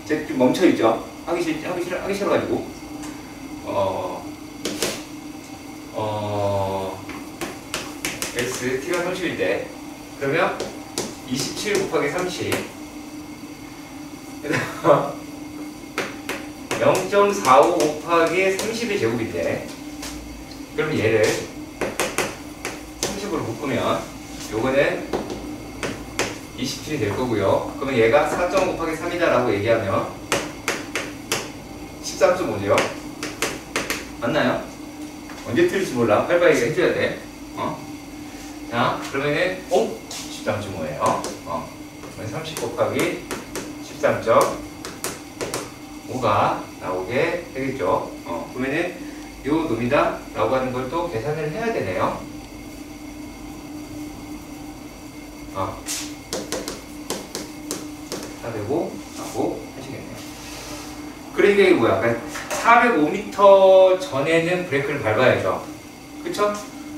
제 좀 멈춰있죠? 하기 싫어가지고 x t가 30일 때 그러면 27 곱하기 30 0.45 곱하기 30의 제곱인데, 그럼 얘를 30으로 묶으면 요거는 27이 될 거고요. 그러면 얘가 4.5 곱하기 3이다 라고 얘기하면 13.5죠. 맞나요? 언제 틀릴지 몰라. 빨리빨리 해줘야 돼. 자, 그러면은 13.5예요. 30 곱하기 13.5가 나오게 되겠죠. 그러면은 요 놈이다 라고 하는 걸 또 계산을 해야 되네요. 다 되고 라고 하시겠네요. 그러니까 이게 뭐야? 405m 전에는 브레이크를 밟아야죠. 그쵸?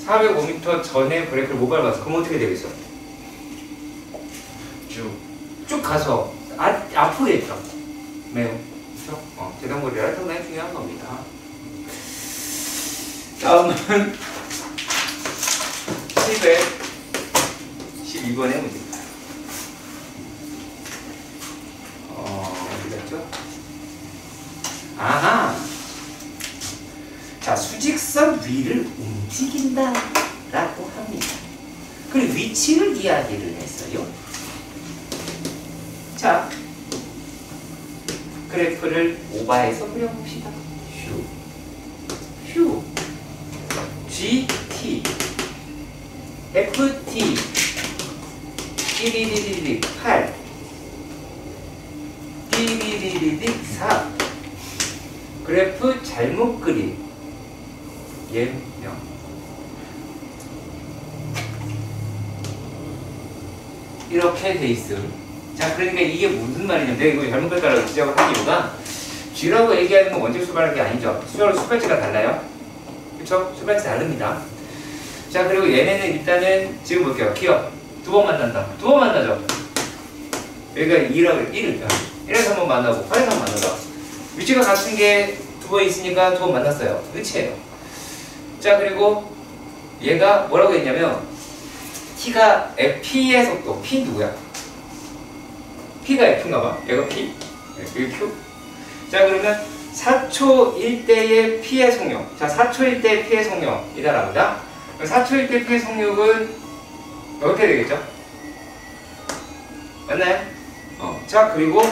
405m 전에 브레이크를 못 밟아서 그럼 어떻게 되겠어? 쭉 가서 아프겠죠? 매우. 그쵸? 제동거리라 상당히 중요한 겁니다. 다음은 712번의 문제입니다. 어디 갔죠? 아하! 수직선 위를 움직인다 라고 합니다. 그리고 위치를 이야기를 했어요. 자, 그래프를 오바해서 그려봅시다. 휴 GT FT 111 8 111 4 그래프 잘못 그림 예명. 이렇게 돼 있음. 자, 그러니까 이게 무슨 말이냐면 내가 이거 잘못 그렸다고 지적을 한 이유가 G라고 얘기하는 건 원칙 수반하는 게 아니죠. 수열로 수반지가 달라요. 그쵸? 수반지 다릅니다. 자, 그리고 얘네는 일단은 지금 볼게요. 기억 두 번 만난다. 두 번 만나죠. 여기가 2라고 1에서 한 번 만나고 8에서 한 번 만나죠. 위치가 같은 게 두 번 있으니까 두 번 만났어요. 끝이에요. 자, 그리고 얘가 뭐라고 했냐면 T가 P의 속도. P 누구야? P가 F인가 봐. 얘가 P. 여기 Q. 자, 그러면 4초 1대의 P의 속력. 자, 4초 1대의 P의 속력이다랍니다. 4초 1대 P의 속력은 이렇게 되겠죠? 맞나요? 자, 그리고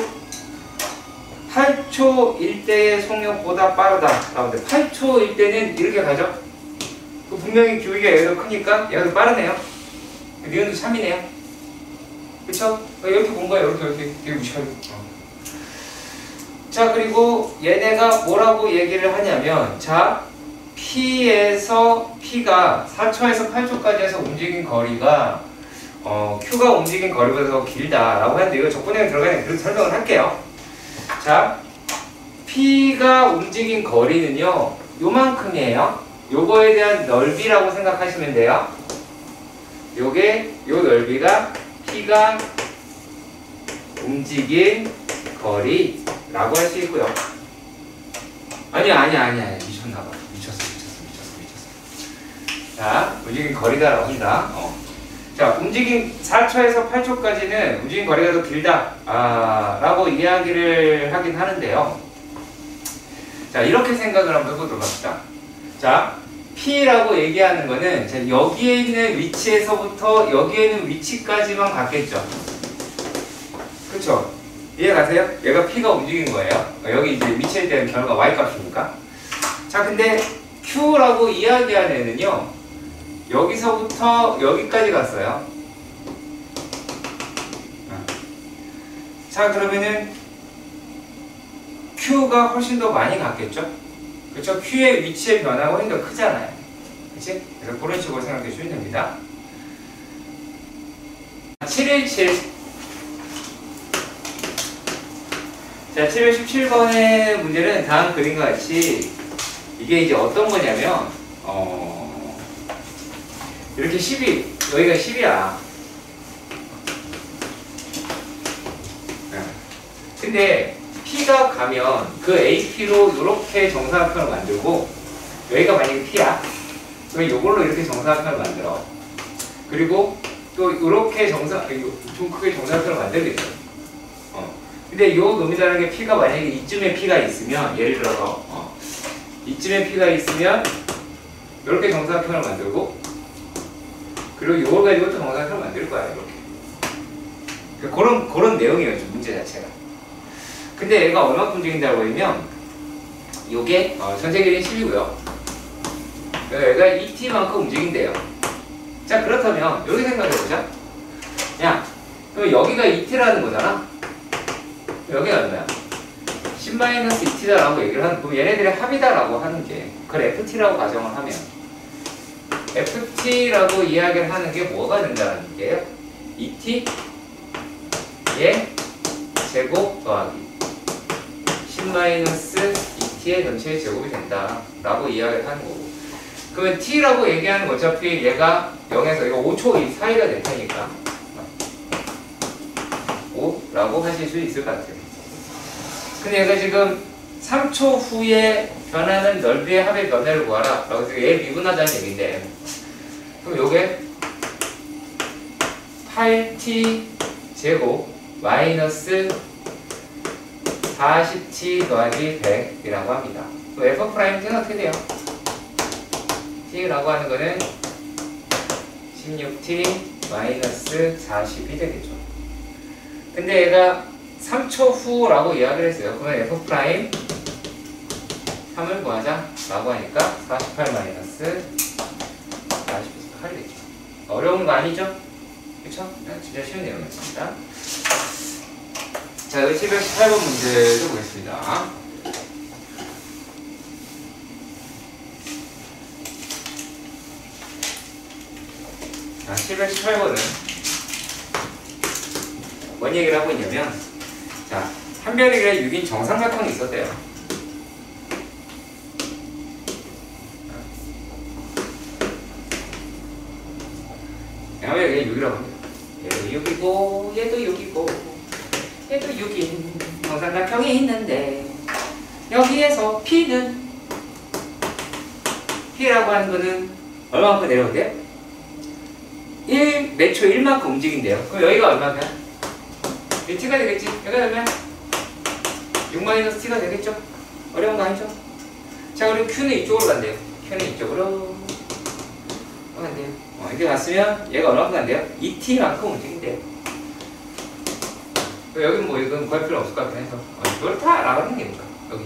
8초 1대의 속력보다 빠르다. 라는데 8초 1대는 이렇게 가죠? 분명히 기울기가 얘가 크니까 얘가 더 빠르네요. 니은도 3이네요. 그쵸? 이렇게 본 거야. 이렇게 되게 무식하게. 자, 그리고 얘네가 뭐라고 얘기를 하냐면, 자, P에서 P가 4초에서 8초까지 해서 움직인 거리가 Q가 움직인 거리보다 더 길다라고 하는데 이거 적분형에 들어가는 그런 설명을 할게요. 자, P가 움직인 거리는요 요만큼이에요. 요거에 대한 넓이라고 생각하시면 돼요. 요게 요 넓이가 P가 움직인 거리라고 할 수 있고요. 아니야 미쳤나봐. 미쳤어. 자, 움직인 거리다라고 합니다. 자, 움직인 4초에서 8초까지는 움직인 거리가 더 길다 라고 이야기를 하긴 하는데요. 자, 이렇게 생각을 한번 해보도록 합시다. 자, P라고 얘기하는 거는 자, 여기에 있는 위치에서부터 여기에 있는 위치까지만 갔겠죠. 그쵸? 이해가세요? 얘가 P가 움직인 거예요. 여기 이제 위치에 대한 결과 Y값이니까. 자, 근데 Q라고 이야기하는 애는요 여기서부터 여기까지 갔어요. 자, 그러면은 Q가 훨씬 더 많이 갔겠죠? 그렇죠? Q의 위치의 변화가 훨씬 더 크잖아요. 그치? 그래서 그런 식으로 생각해 주시면 됩니다. 717. 자, 717번의 문제는 다음 그림과 같이 이게 이제 어떤 거냐면 이렇게 10이 여기가 10이야. 근데 P가 가면 그 AP로 이렇게 정사각형을 만들고 여기가 만약에 P야. 그러면 이걸로 이렇게 정사각형을 만들어. 그리고 또 이렇게 좀 크게 정사각형을 만들겠죠. 근데 요 놈이라는 게 P가 만약에 이쯤에 P가 있으면 예를 들어서 이쯤에 P가 있으면 이렇게 정사각형을 만들고 그리고 이걸 가지고 또 정사각형을 만들 거야. 이렇게. 그런 내용이에요. 문제 자체가. 근데 얘가 얼마큼 움직인다고 하면 요게 전체 길이는 10이고요. 얘가 2t만큼 움직인대요. 자, 그렇다면 여기 생각해보자. 야, 그럼 여기가 2t라는 거잖아. 여기가 얼마야? 10-2t다라고 얘기를 하는, 그럼 얘네들의 합이다라고 하는 게 그걸 ft라고 가정을 하면 ft라고 이야기를 하는 게 뭐가 된다는 얘기예요? 2t 의 제곱 더하기 10-2t의 전체의 제곱이 된다라고 이야기를 하는 거고, 그러면 t라고 얘기하는 건 어차피 얘가 0에서 이거 5초 사이가 될 테니까 5라고 하실 수 있을 것 같아요. 근데 얘가 지금 3초 후에 변하는 넓이의 합의 변화를 구하라 라고 해서 얘 미분하자는 얘기인데, 그럼 요게 8t 제곱 마이너스 40t 더하기 100이라고 합니다. 그럼 f't는 어떻게 돼요? t라고 하는 거는 16t 마이너스 40이 되겠죠. 근데 얘가 3초 후라고 이야기를 했어요. 그러면 f 프라임 3을 구하자 라고 하니까 48 마이너스 40에서 8이 되죠. 어려운 거 아니죠? 그쵸? 진짜 쉬운 내용이었습니다. 자, 718번 문제도 보겠습니다. 자, 718번은 뭔 얘기를 하고 있냐면, 자, 한 변의 6인 정삼각형이 있었대요. 한 변의 6이라고 합니다. 얘도 6이고, 얘도 6이고, 얘도 6인 정삼각형이 있는데, 여기에서 P는, P라고 하는 거는 얼마만큼 내려오대요? 몇 초 1만큼 움직인대요. 그럼 여기가 얼마냐? t가 되겠지? 여기가 얼마야? 6-t가 되겠죠? 어려운 거 아니죠? 자, 그리고 q는 이쪽으로 간대요. q는 이쪽으로 간대요. 이렇게 갔으면 얘가 얼마큼 간대요? 2t만큼 움직인대요. 여기는 뭐 이건 구할 필요 없을 것 같긴 해서 이걸 다 알아가는 게 뭐야? 여기.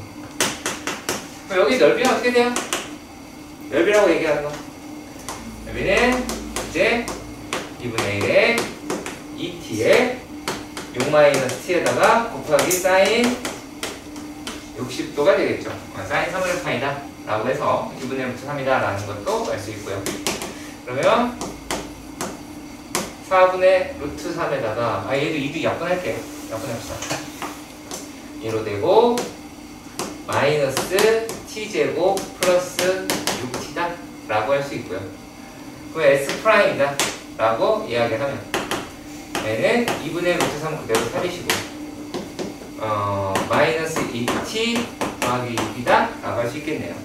그럼 여기 넓이는 어떻게 돼요? 넓이라고 얘기하는 거. 넓이는 이제 2분의 1에 2t에 6-t에다가 곱하기 사인 60도가 되겠죠. 사인 3분의 파이다 라고 해서 2분의 3이다 라는 것도 알 수 있고요. 그러면 4분의 루트 3에다가 얘도 2도 약분할게요. 약분합시다. 2로 되고 마이너스 t제곱 플러스 6t다 라고 할 수 있고요. 그럼 s 프라임이다 라고 이야기를 하면 얘는 2분의 루트 3 그대로 살리시고 마이너스 2t 더하기 6이다 라고 할 수 있겠네요.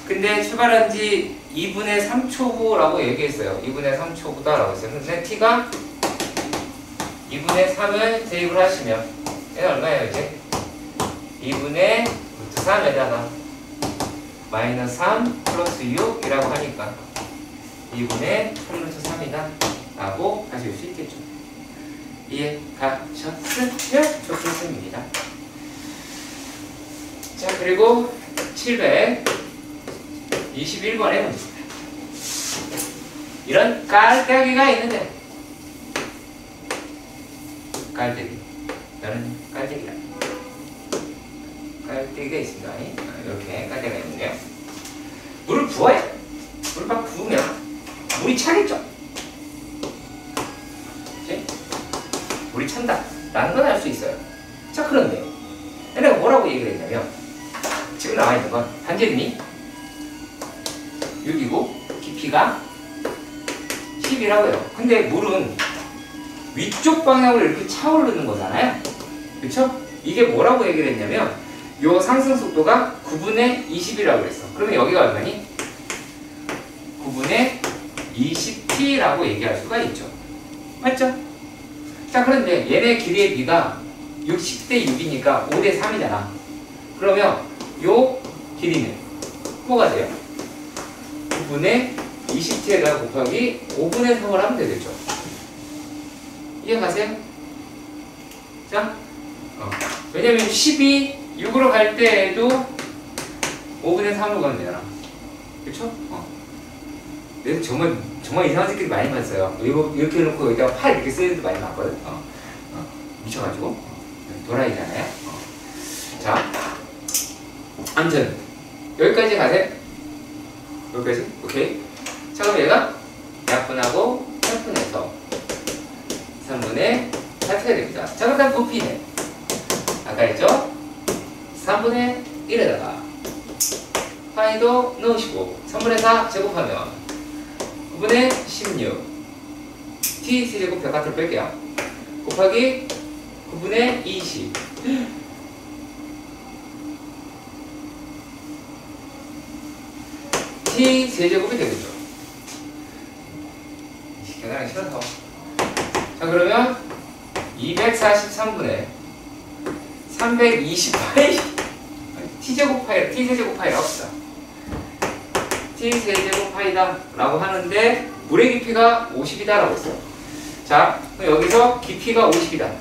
근데 출발한 지 2분의 3초 후라고 얘기했어요. 2분의 3초 후다 라고 했어요. 근데 t가 2분의 3을 대입을 하시면 얘는 얼마예요 이제? 2분의 루트 3에다가 마이너스 3 플러스 6이라고 하니까 2분의 3루트 3이다 라고 하실 수 있겠죠. 이해 가셨으면 좋겠습니다. 자, 그리고 721번에 문제. 이런 깔때기가 있는데 깔때기 나는 깔때기다. 깔때기가 있습니다. 이렇게 깔때기가 있는데요. 물을 부어요. 물을 막 부으면 물이 차겠죠? 그치? 물이 찬다 라는 건 알 수 있어요. 자, 그런데 내가 뭐라고 얘기를 했냐면 지금 나와 있는 건 반지름이 6이고 깊이가 10이라고 해요. 근데 물은 위쪽 방향으로 이렇게 차오르는 거잖아요. 그쵸? 이게 뭐라고 얘기를 했냐면 요 상승 속도가 9분의 20이라고 그랬어. 그러면 여기가 얼마니? 9분의 20t라고 얘기할 수가 있죠. 맞죠? 자, 그런데 얘네 길이의 비가 60대 6이니까 5대 3이잖아. 그러면 요 길이는 뭐가 돼요? 9분의 20t에다가 곱하기 5분의 3을 하면 되겠죠. 이해가세요? 자, 왜냐면 10이 6으로 갈 때에도 5분의 3으로 가면 되잖아. 그쵸? 내가 정말 이상한 새끼들 많이 봤어요. 이렇게 해놓고 여기다가 팔 이렇게 쓰는 애들 많이 봤거든. 미쳐가지고. 도라이잖아요. 자, 아무튼 여기까지 가세요. 여기까지? 오케이. 자, 그럼 얘가 약분하고 약분해서 3분의 8t가 됩니다. 자, 그럼 다음 부피는 아까 했죠? 3분의 1에다가 파이도 넣으시고 3분의 4 제곱하면 9분의 16 t c제곱 바깥으로 뺄게요. 곱하기 9분의 20 t 세제곱이 되겠죠. 계산하기 싫어서. 자, 그러면 243분의 328 t제곱 파이 t 세제곱 파이를 합시다. 20t 세제곱 파이다 라고 하는데 물의 깊이가 50이다 라고 했어요. 자, 그럼 여기서 깊이가 50이다.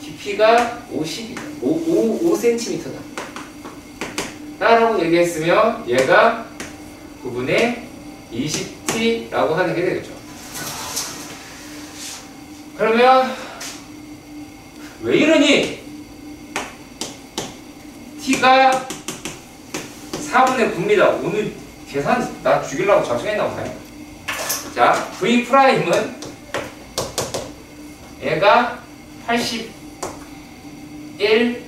깊이가 5cm다 라고 얘기했으면 얘가 9분의 20t 라고 하는 게 되겠죠. 그러면 왜 이러니? t가 4분의 9입니다. 오늘 계산 나 죽이려고 작성했나 보네. 자, v 프라임은 얘가 81,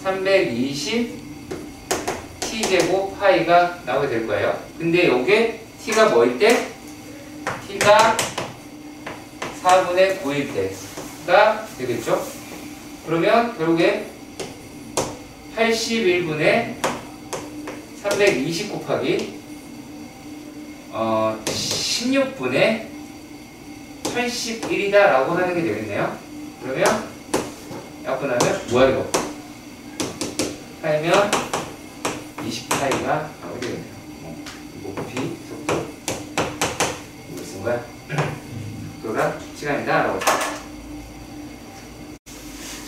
320 t제곱 파이가 나오게 될 거예요. 근데 요게 t가 뭐일 때? t가 4분의 9일 때가 되겠죠? 그러면 결국에 81분의 320 곱하기 16분의 81이다 라고 하는 게 되겠네요. 그러면 약분하면 뭐야 이거? 파이면 20파이가 나오게 되겠네요. 높이 속도 이거 쓴 거야? 속도가 시간이다 라고 했어요.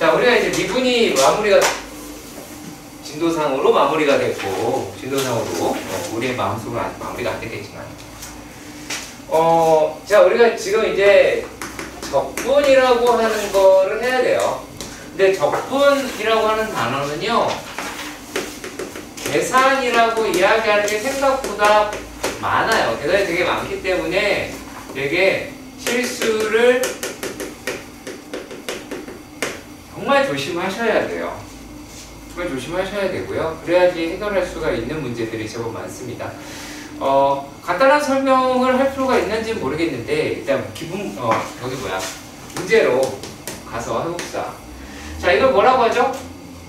자, 우리가 이제 미분이 마무리가 진도상으로 마무리가 됐고, 진도상으로 우리의 마음속으로 아직 마무리가 안 됐겠지만, 자, 우리가 지금 이제 적분이라고 하는 거를 해야 돼요. 근데 적분이라고 하는 단어는요, 계산이라고 이야기하는 게 생각보다 많아요. 계산이 되게 많기 때문에 되게 실수를 정말 조심하셔야 돼요. 정말 조심하셔야 되고요. 그래야지 해결할 수가 있는 문제들이 제법 많습니다. 간단한 설명을 할 필요가 있는지는 모르겠는데 일단 여기 뭐야? 문제로 가서 해봅시다. 자, 이걸 뭐라고 하죠?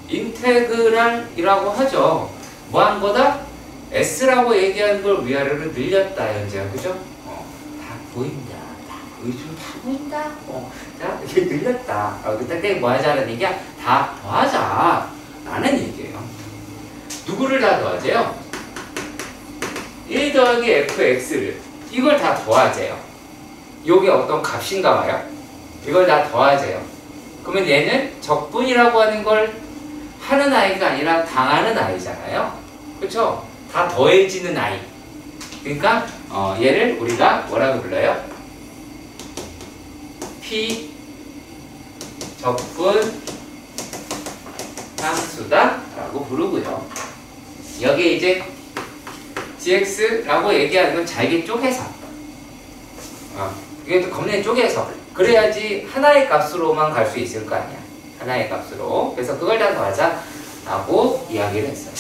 인테그랄이라고 하죠. 뭐 한 거다? S라고 얘기하는 걸 위아래로 늘렸다, 현재야. 그죠? 다 보인다. 요즘 다 보인다. 자, 이렇게 늘렸다. 그때 뭐 하자는 얘기야? 다 더하자. 라는 얘기예요. 누구를 다 더하재요? 1 더하기 fx를. 이걸 다 더하재요. 요게 어떤 값인가 봐요. 이걸 다 더하재요. 그러면 얘는 적분이라고 하는 걸 하는 아이가 아니라 당하는 아이잖아요. 그렇죠? 다 더해지는 아이. 그러니까 얘를 우리가 뭐라고 불러요? P 적분 함수다 라고 부르고요. 여기에 이제 dx라고 얘기하는 건 잘게 쪼개서 이게 또 겁내 쪼개서 그래야지 하나의 값으로만 갈 수 있을 거 아니야. 하나의 값으로. 그래서 그걸 다 더하자 라고 이야기를 했어요.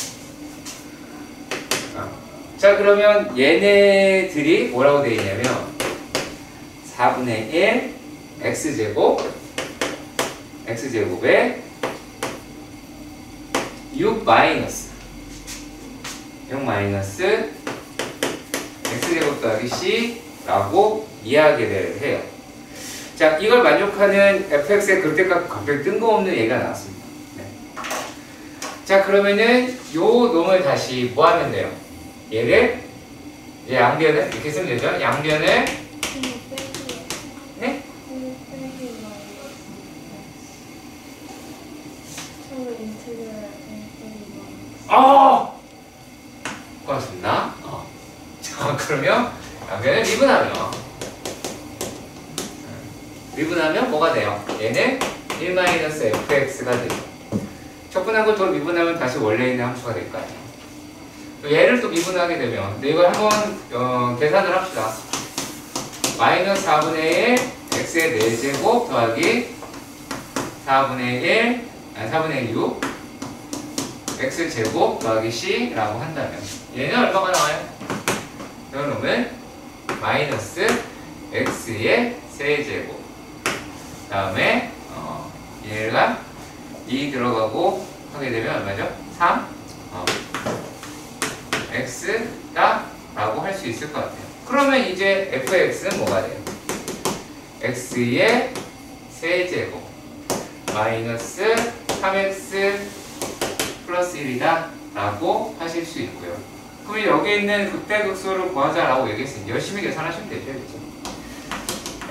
자, 그러면 얘네들이 뭐라고 되어 있냐면 4분의 1 x제곱에 6 마이너스 x제곱 더하기 c 라고 이야기를 해요. 자, 이걸 만족하는 fx의 그릇값 갑자기 뜬금없는 얘기가 나왔습니다. 네. 자, 그러면은 요 놈을 다시 뭐 하면 돼요? 얘를 양변을 이렇게 쓰면 되죠? 양변을 네? 고맙습니다. 자, 그러면 양변을 미분하면 뭐가 돼요? 얘는 1-fx가 돼요. 적분한 걸 더 미분하면 다시 원래 있는 함수가 될 거 아니에요. 얘를 또 미분하게 되면, 근데 이걸 한번 계산을 합시다. 마이너스 4분의 1 x의 4제곱 더하기 4분의 6 x제곱 더하기 c라고 한다면 얘는 얼마가 나와요? 그러면 마이너스 x의 세제곱 다음에 얘가 2 들어가고 하게 되면 얼마죠? 3 x다 라고 할 수 있을 것 같아요. 그러면 이제 fx는 뭐가 돼요? x의 세제곱 마이너스 3x 플러스 1이다 라고 하실 수 있고요. 그러면 여기 있는 극대극소를 구하자라고 얘기했으니 열심히 계산하시면 되죠. 그치?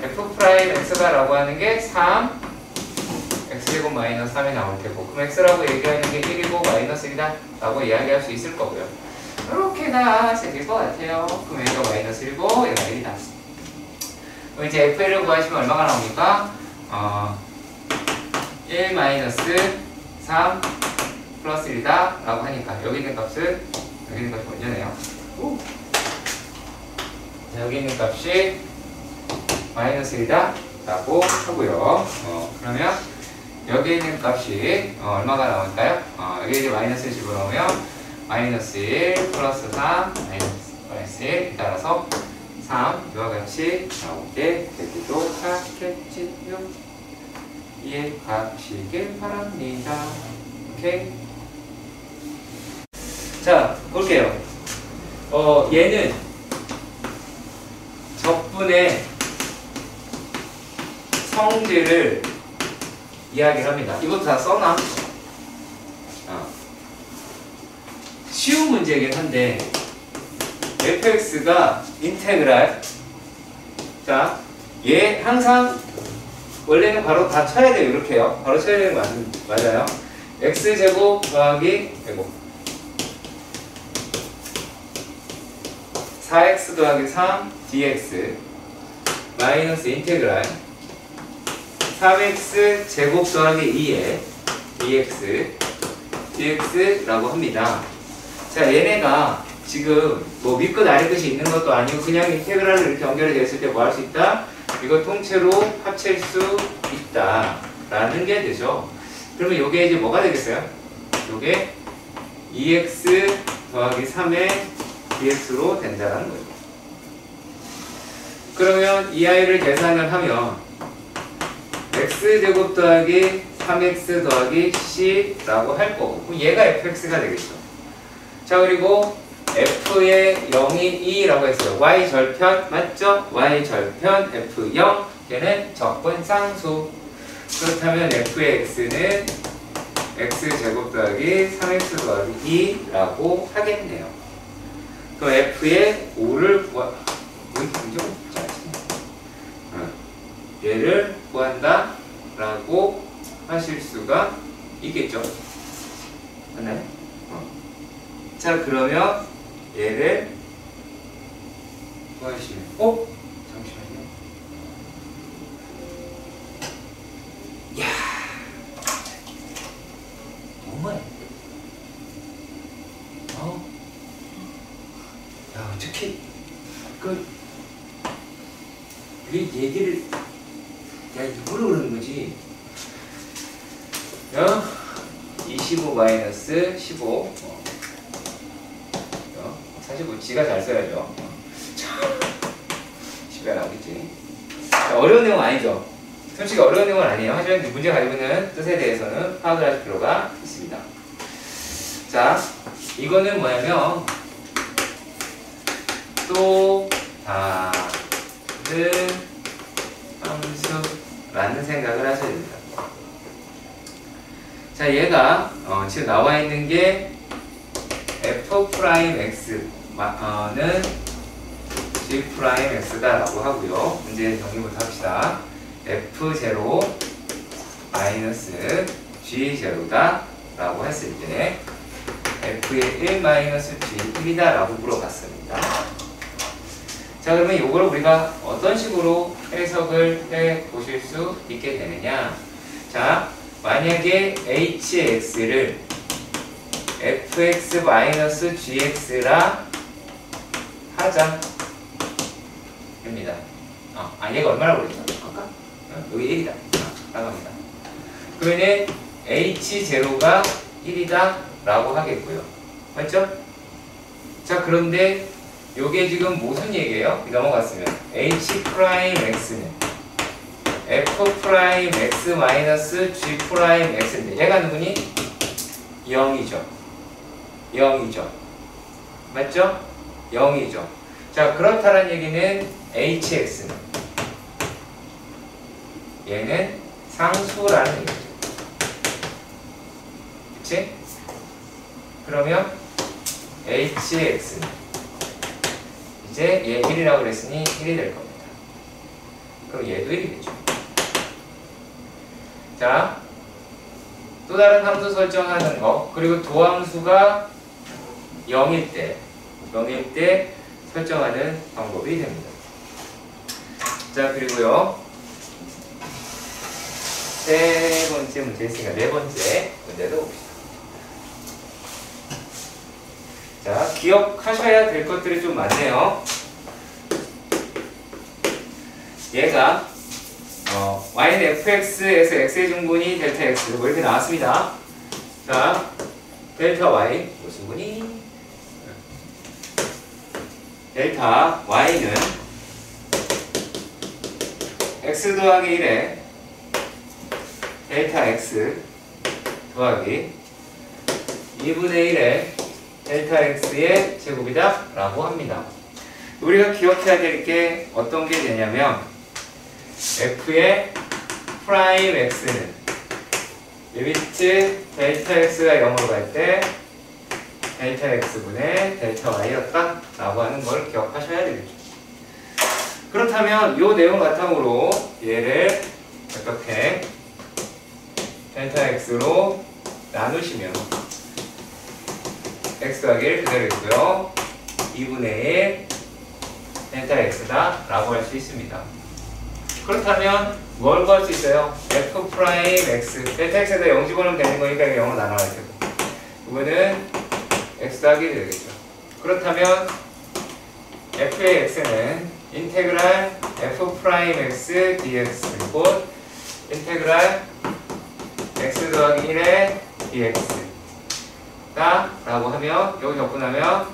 F'X가 라고 하는 게 3 X제곱 마이너스 3이 나올 테고, 그럼 X라고 얘기하는 게 1이고 마이너스 1이다 라고 이야기할 수 있을 거고요. 이렇게가 생길 것 같아요. 그럼 얘가 마이너스 1이고 얘가 1이다. 그럼 이제 F를 구하시면 얼마가 나옵니까? 1 마이너스 3 플러스 1이다 라고 하니까 여기 있는 값은 여기 있는 값이 먼저네요. 자, 여기 있는 값이 마이너스 1이다 라고 하고요. 그러면 여기 있는 값이 얼마가 나올까요? 여기 이제 마이너스 1 집어넣으면 마이너스 1 플러스 3 마이너스 1 따라서 3 이와 같이 나오게 되기도 하겠지요. 이해하시길 바랍니다. 오케이. 자, 볼게요. 얘는 적분의 성질을 이야기를 합니다. 이것도 다 써놔. 쉬운 문제이긴 한데 fx가 인테그랄, 자, 얘 항상 원래는 바로 다 쳐야 돼요. 이렇게요. 바로 쳐야 되는 거 맞아요. x제곱 더하기 4x 더하기 3 dx 마이너스 인테그랄 3x 제곱 더하기 2에 dx dx라고 합니다. 자, 얘네가 지금 뭐 밑끝 아래끝이 있는 것도 아니고 그냥 인테그랄로 이렇게 연결이 됐을 때 뭐 할 수 있다? 이거 통째로 합칠 수 있다 라는 게 되죠. 그러면 요게 이제 뭐가 되겠어요? 요게 2x 더하기 3의 dx로 된다는 거예요. 그러면 이 아이를 계산을 하면 x제곱 더하기 3x 더하기 c라고 할 거고, 그럼 얘가 fx가 되겠죠. 자, 그리고 f의 0이 2라고 했어요. y 절편 맞죠? y 절편 f0, 얘는 적분상수. 그렇다면 f의 x는 x제곱 더하기 3x 더하기 2라고 하겠네요. 그럼 f의 5를 얘를 구한다 라고 하실 수가 있겠죠. 맞나요? 자, 그러면 얘를 구하시면 잠시만요. 이야, 너무해. 야, 특히 얘기를 일부러 그러는 거지. 25 마이너스 15. 사실 뭐 지가 잘 써야죠. 10이 나오겠지. 어려운 내용 아니죠. 솔직히 어려운 내용은 아니에요. 하지만 문제가 가지고 있는 뜻에 대해서는 파악을 할 필요가 있습니다. 자, 이거는 뭐냐면 또 다른 함수라는 생각을 하셔야 됩니다. 자, 얘가 지금 나와 있는 게 f'x 는 g'x다라고 하고요. 문제 정리부터 합시다. f0 마이너스 g0다 라고 했을 때 f의 1 마이너스 g1이다 라고 물어봤습니다. 자, 그러면 이걸 우리가 어떤 식으로 해석을 해 보실 수 있게 되느냐. 자, 만약에 hx를 fx-gx라 하자 됩니다. 얘가 얼마나 오르죠? 아까? 여기 1이다 나갑니다. 그러면 h0가 1이다 라고 하겠고요. 맞죠? 자, 그런데 요게 지금 무슨 얘기예요? 넘어갔으면 h'x는 f'x-g'x인데 얘가 누구니? 0이죠. 0이죠. 맞죠? 0이죠. 자, 그렇다는 얘기는 hx는 얘는 상수라는 얘기죠. 그치? 그러면 hx는 이제 얘 1이라고 그랬으니 1이 될 겁니다. 그럼 얘도 1이겠죠. 자, 또 다른 함수 설정하는 거, 그리고 도함수가 0일 때 설정하는 방법이 됩니다. 자, 그리고요, 세 번째 문제 있으니까 네 번째 문제도 봅시다. 자, 기억하셔야 될 것들이 좀 많네요. 얘가 y는 fx에서 x의 중분이 델타 x 뭐 이렇게 나왔습니다. 자, 델타 y 무슨 분이 델타 y는 x 더하기 1에 델타 x 더하기 2분의 1의 델타 x의 제곱이다 라고 합니다. 우리가 기억해야 될 게 어떤 게 되냐면 f의 프라임 x는 리미트 델타 x가 0으로 갈 때 델타 x분의 델타 y였다 라고 하는 걸 기억하셔야 되겠죠. 그렇다면 이 내용 바탕으로 얘를 이렇게 델타 x로 나누시면 x 더하기 1 그대로 있고요. 2분의 1 델타 x다 라고 할 수 있습니다. 그렇다면 뭘 구할 수 있어요? f 프라임 x 델타 x에다 0 집어넣으면 되는 거니까 0으로 나눠야 되고 이거는 x 더하기 1이 되겠죠. 그렇다면 f의 x는 인테그랄 f 프라임 x dx 그리고 인테그랄 x 더하기 1의 dx 라고 하면 여기 적고 나면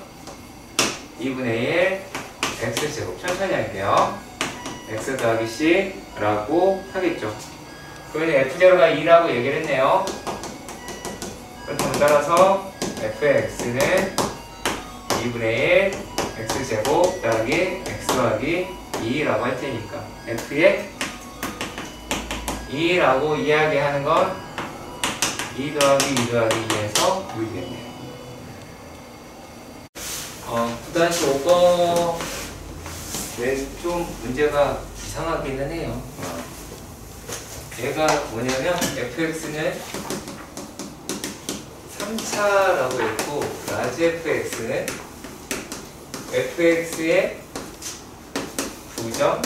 2분의 1 x제곱 천천히 할게요. x 더하기 c 라고 하겠죠. 그러면 f0가 2라고 얘기를 했네요. 그렇다면 따라서 f의 x는 2분의 1 x제곱 더하기 x 더하기 2라고 할 테니까 f의 2라고 이야기하는 건 2 더하기 2 더하기 2에서 6이겠네요. 9-5번 좀 문제가 이상하기는 해요. 얘가 뭐냐면 fx는 3차라고 했고 라지 fx는 fx의 부정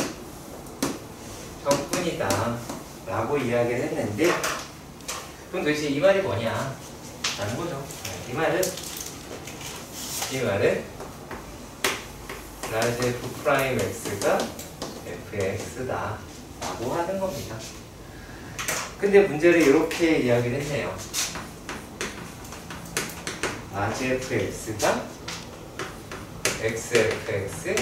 정분이다 라고 이야기를 했는데 그럼 도대체 이 말이 뭐냐 라는 거죠. 이 말은 라지 f 프라임 x가 fx다 라고 하는 겁니다. 근데 문제를 이렇게 이야기를 했네요. 라지 fx가 xfx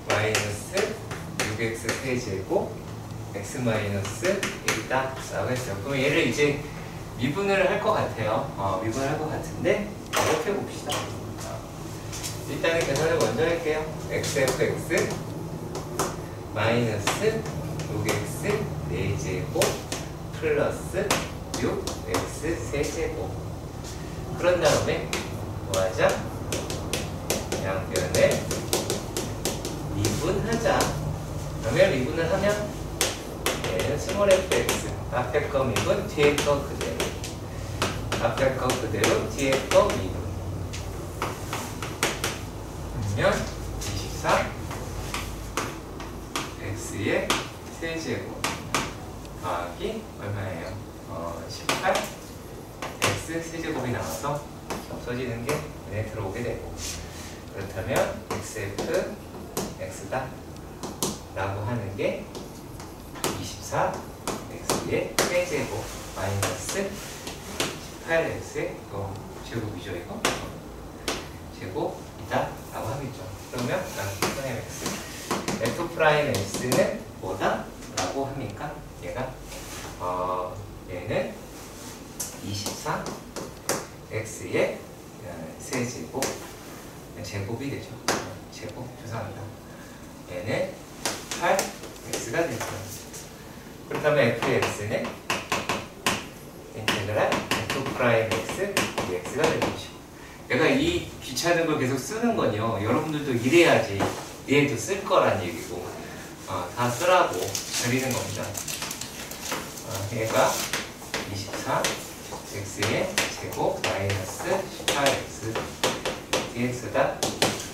마이너스 6x 세제곱 x 마이너스 1이다 라고 했어요. 그럼 얘를 이제 미분을 할 것 같아요. 미분을 할 것 같은데 이렇게 봅시다. 일단은 계산을 먼저 할게요. xfx 마이너스 6x 4제곱 플러스 6x 세제곱 그런 다음에 뭐하자? 양변을 미분하자. 그러면 미분을 하면 얘는 스몰 fx 앞에 거 미분 뒤에 거 그대로 앞에 거 그대로 뒤에 거 미분 그러면 24 x의 세제곱 더하기 얼마예요? 18 x 세제곱이 나와서 없어지는 게 눈에 들어오게 되고 그렇다면 xf x다 라고 하는 게 24 x의 세제곱 마이너스 18x의 제곱이죠 이거 제곱이다 라고 하겠죠. 그러면 f 프라임 x f 프라임 x는 뭐다? 라고 합니까? 얘가 얘는 24 x의 세제곱 제곱이 되죠. 제곱 죄송합니다. 얘는 8 x가 되죠. 그렇다면 fx는 인테그랄 f 프라임 x dx dx가 되는 것이고, 내가 이 귀찮은 걸 계속 쓰는 건요, 여러분들도 이래야지 얘도 쓸 거란 얘기고, 다 쓰라고 드리는 겁니다. 얘가 24 x의 제곱 마이너스 18x dx다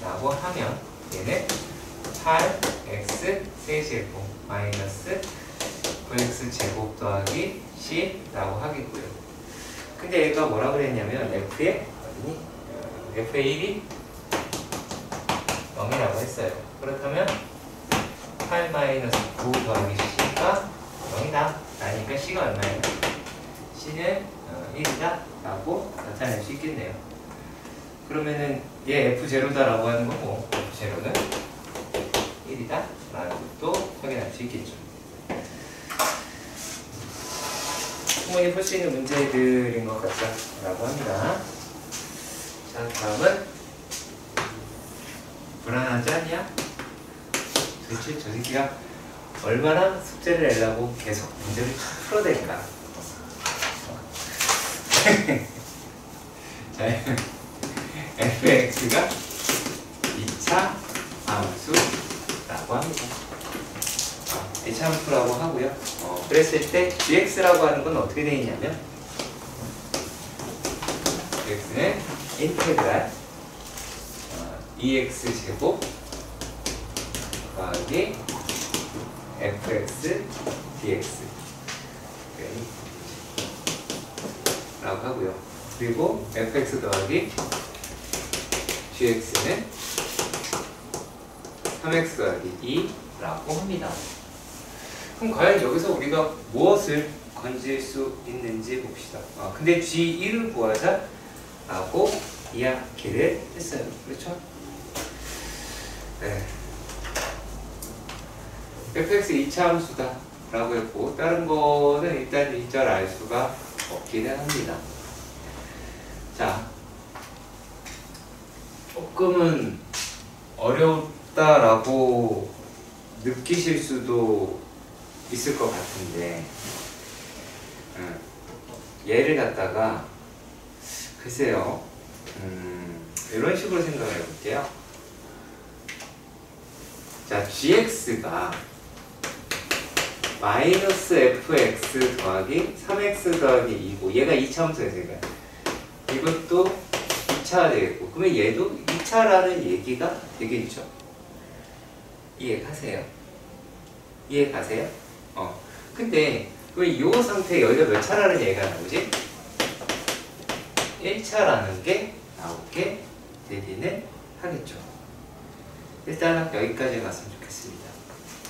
라고 하면 얘는 8x 세제곱 마이너스 9x 제곱 더하기 c 라고 하겠고요. 근데 얘가 뭐라 그랬냐면 f의 어디니? f의 1이 0이라고 했어요. 그렇다면 8 마이너스 9 더하기 c가 0이다 라니까 c가 얼마예요? c는 1이다 라고 나타낼 수 있겠네요. 그러면은 얘 f0다 라고 하는 거고, f0는 1이다 라는 것도 확인할 수 있겠죠. 충분히 풀 수 있는 문제들인 것 같다 라고 합니다. 자, 다음은 불안하지 않냐? 도대체 저 새끼가 얼마나 숙제를 내려고 계속 문제를 풀어댈까? 자, fx가 2차 함수라고 합니다. 2차 함수라고 하고요. 그랬을 때 gx라고 하는 건 어떻게 되어 있냐면, gx는 인테그랄 2x 제곱 더하기 fx dx 라고 하고요. 그리고 fx 더하기 gx는 3x 더하기 2라고 합니다. 그럼 과연 여기서 우리가 무엇을 건질 수 있는지 봅시다. 근데 g1을 구하자 라고 이야기를 했어요. 그렇죠? 네. fx 2차 함수다 라고 했고, 다른 거는 일단 일절 알 수가 없기는 합니다. 자, 조금은 어렵다라고 느끼실 수도 있을 것 같은데, 얘를 갖다가 글쎄요, 이런 식으로 생각을 해볼게요. 자, gx가 마이너스 fx 더하기 3x 더하기 2고, 얘가 2차 함수였으니까 이것도 2차가 되겠고, 그러면 얘도 2차라는 얘기가 되겠죠. 이해가세요? 이해가세요? 근데 왜 이 상태에 여기가 몇 차라는 얘기가 나오지? 1차라는 게 나오게 되기는 하겠죠. 일단 여기까지 갔으면 좋겠습니다.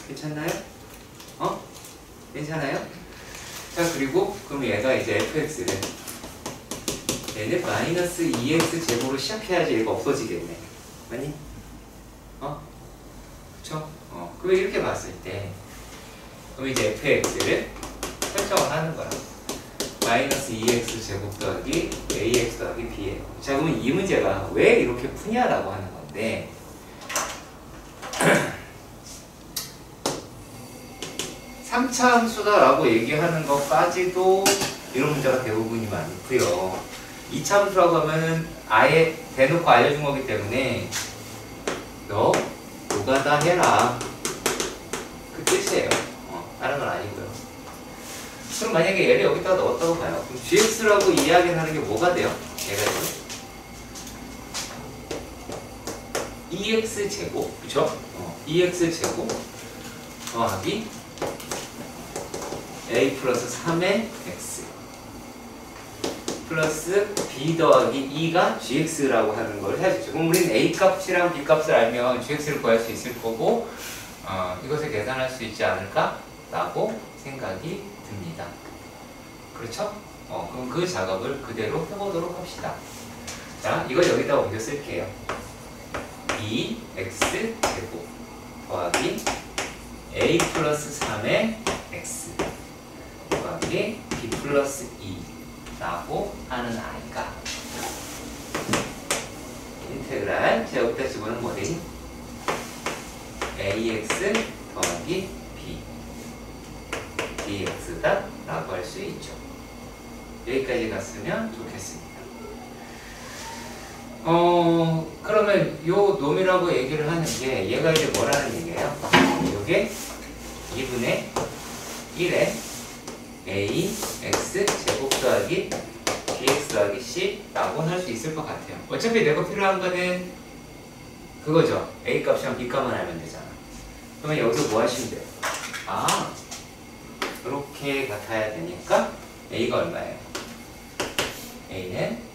괜찮나요? 괜찮아요? 자, 그리고 그럼 얘가 이제 fx를, 얘는 마이너스 2x 제곱으로 시작해야지 얘가 없어지겠네. 맞니? 그쵸? 그럼 이렇게 봤을 때, 그럼 이제 fx를 설정을 하는 거야. 마이너스 2x 제곱 더하기 ax 더하기 b예요. 자, 그러면 이 문제가 왜 이렇게 푸냐라고 하는 건데, 3차 함수다라고 얘기하는 것까지도 이런 문제가 대부분이 많고요. 2차 함수라고 하면은 아예 대놓고 알려준 거기 때문에 너 노가다 해라, 그 뜻이에요. 다른 건 아니고요. 그럼 만약에 얘를 여기다 넣었다고 봐요. 그럼 gx라고 이야기하는 게 뭐가 돼요? 얘가 이거 2x 제곱, 그쵸? 2x 제곱 더하기 a 플러스 3의 x 플러스 b 더하기 2가 gx라고 하는 걸 해야죠. 그럼 우리는 a 값이랑 b 값을 알면 gx를 구할 수 있을 거고, 이것을 계산할 수 있지 않을까? 라고 생각이 듭니다. 그렇죠? 그럼 그 작업을 그대로 해보도록 합시다. 자, 이걸 여기다 옮겨 쓸게요. 2x 제곱 더하기 a 플러스 3의 x 더하기 b 플러스 2라고 하는 아이가 인테그랄, 제가 여기다 집어넣은 뭐지? ax 더하기 b dx다 라고 할 수 있죠. 여기까지 갔으면 좋겠습니다. 그러면 요 놈이라고 얘기를 하는 게 얘가 이제 뭐라는 얘기예요? 요게 2분의 1에 a x 제곱 더하기 bx 더하기 c 라고 할 수 있을 것 같아요. 어차피 내가 필요한 거는 그거죠. a 값이랑 b 값만 알면 되잖아. 그러면 여기서 뭐 하시면 돼요? 아, 이렇게 같아야 되니까 a가 얼마예요? a는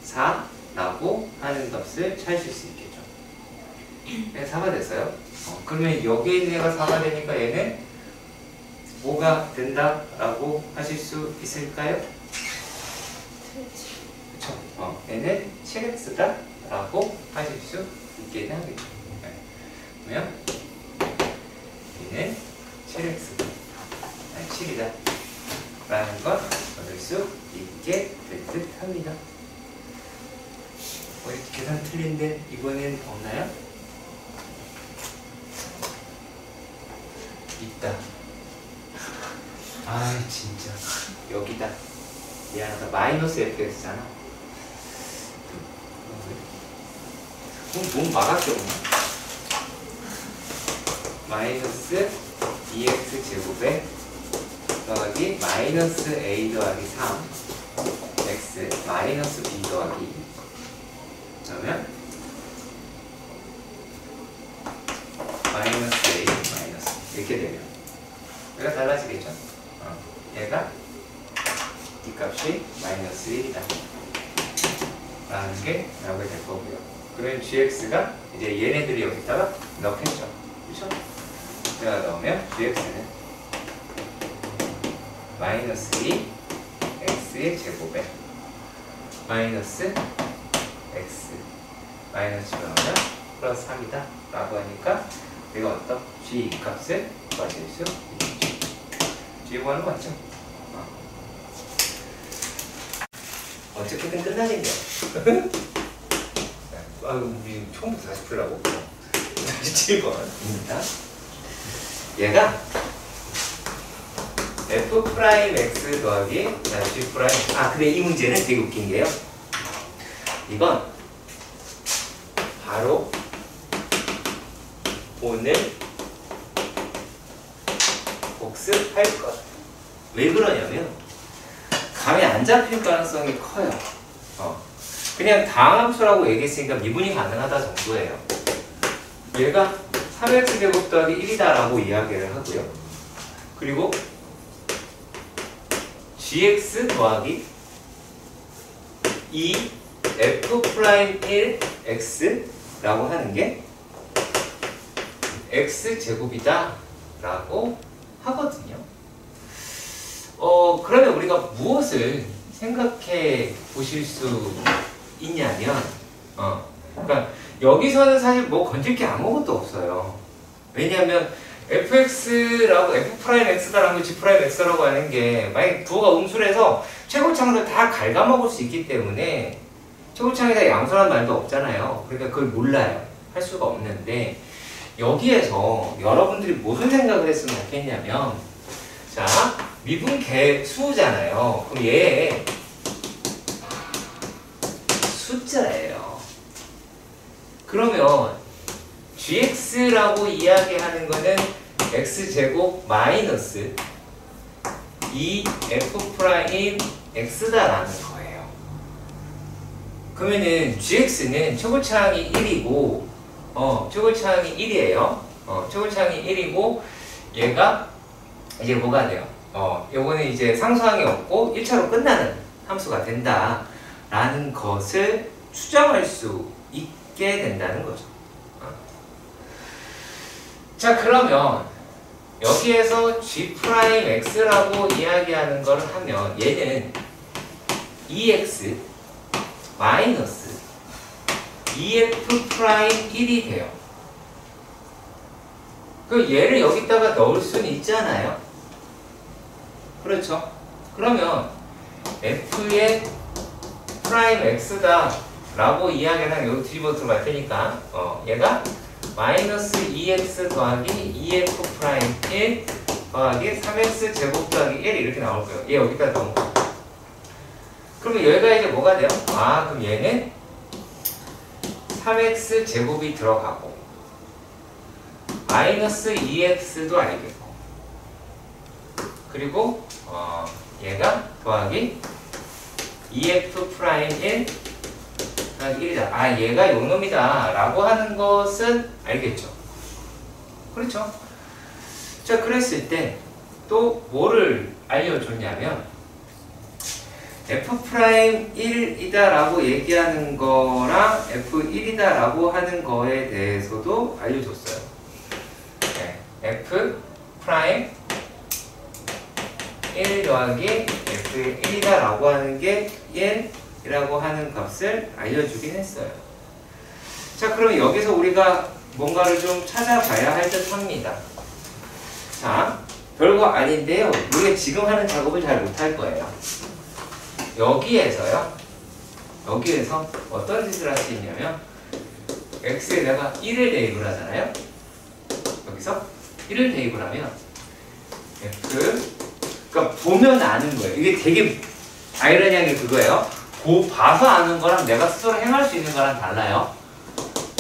4라고 하는 값을 찾으실 수 있겠죠. 얘는 4가 됐어요. 그러면 여기에 있는 애가 4가 되니까 얘는 뭐가 된다라고 하실 수 있을까요? 그쵸. 얘는 7x다라고 하실 수 있게 하겠죠. 그러면 얘는 7x다. 아니 7이다. 라는 걸 얻을 수 있게 될 듯 합니다. 계산 틀린 데 이번엔 없나요? 있다. 아 진짜 여기다. 미안하다. 마이너스 fx잖아. 몸 막았죠. 마이너스 2x 제곱에 더하기 마이너스 a 더하기 3 x 마이너스 b 더하기 2. 그러면 마이너스 a 마이너스 이렇게 되면 얘가 달라지겠죠? 얘가 이 값이 마이너스 1이다 라는 게 나오게 될 거고요. 그러면 gx가 이제 얘네들이 여기다가 넣겠죠. 그렇죠? 제가 넣으면 gx는 마이너스 2 x의 제곱에 마이너스 x 마이너스 넣으면 플러스 3이다 라고 하니까 내가 어떤 g 값을 구하실 수 있겠죠. g 구하는 거 맞죠? 어떻게든 끝나겠네요. 우리 처음부터 다시 풀라고? 47번입니다. 얘가 f'(x) 더하기 g'. 근데 이 문제는 되게 웃긴 게요. 이건 바로 오늘 복습할 것. 왜 그러냐면 감이 안 잡힐 가능성이 커요. 그냥 다항함수라고 얘기했으니까 미분이 가능하다 정도예요. 얘가 3x 제곱 더하기 1이다 라고 이야기를 하고요. 그리고 gx 더하기 2f'1x 라고 하는 게 x제곱이다 라고 하거든요. 그러면 우리가 무엇을 생각해 보실 수 있냐면 그러니까 여기서는 사실 뭐 건질 게 아무것도 없어요. 왜냐하면 fx라고 f'x다라는 거 g'x라고 하는 게 만약 부호가 음수라서 최고창을 다 갉아먹을 수 있기 때문에 최고창에다 양수라는 말도 없잖아요. 그러니까 그걸 몰라요. 할 수가 없는데 여기에서 여러분들이 무슨 생각을 했으면 좋겠냐면 자 미분 개수잖아요. 그럼 얘 숫자예요. 그러면 gx라고 이야기하는 거는 x제곱 마이너스 2f'(x'다라는 거예요. 그러면은 gx는 최고차항이 1이고 최고차항이 1이에요. 최고차항이 1이고 얘가 이제 뭐가 돼요? 요거는 이제 상수항이 없고 1차로 끝나는 함수가 된다 라는 것을 추정할 수 있게 된다는 거죠. 자 그러면 여기에서 g'x라고 이야기하는 걸 하면 얘는 2x 마이너스 2f'1이 돼요. 그 얘를 여기다가 넣을 수는 있잖아요. 그렇죠? 그러면 f의 프라임 x다 라고 이야기를 하면 여기 뒤집어 들어갈 테니까 얘가 마이너스 2x 더하기 2f'1 더하기 3x 제곱 더하기 1 이렇게 나올 거예요. 얘 여기다 넣은 거. 그러면 여기가 이제 뭐가 돼요? 아, 그럼 얘는 3x 제곱이 들어가고 마이너스 2x도 아니겠고 그리고 얘가 더하기 2f 프라임 1 더하기 1이다. 아, 얘가 요놈이다 라고 하는 것은 알겠죠? 그렇죠? 자, 그랬을 때 또 뭐를 알려줬냐면 f'1이다 라고 얘기하는 거랑 f1이다 라고 하는 거에 대해서도 알려줬어요. 네, f' 1 더하기 f1이다 라고 하는 게 1이라고 하는 값을 알려주긴 했어요. 자, 그럼 여기서 우리가 뭔가를 좀 찾아봐야 할 듯 합니다. 자, 별거 아닌데요. 우리가 지금 하는 작업을 잘 못할 거예요. 여기에서 어떤 짓을 할 수 있냐면 x에 내가 1을 대입을 하잖아요. 여기서 1을 대입을 하면 f 그러니까 보면 아는 거예요. 이게 되게 아이러니한 게 그거예요. 봐서 아는 거랑 내가 스스로 행할 수 있는 거랑 달라요.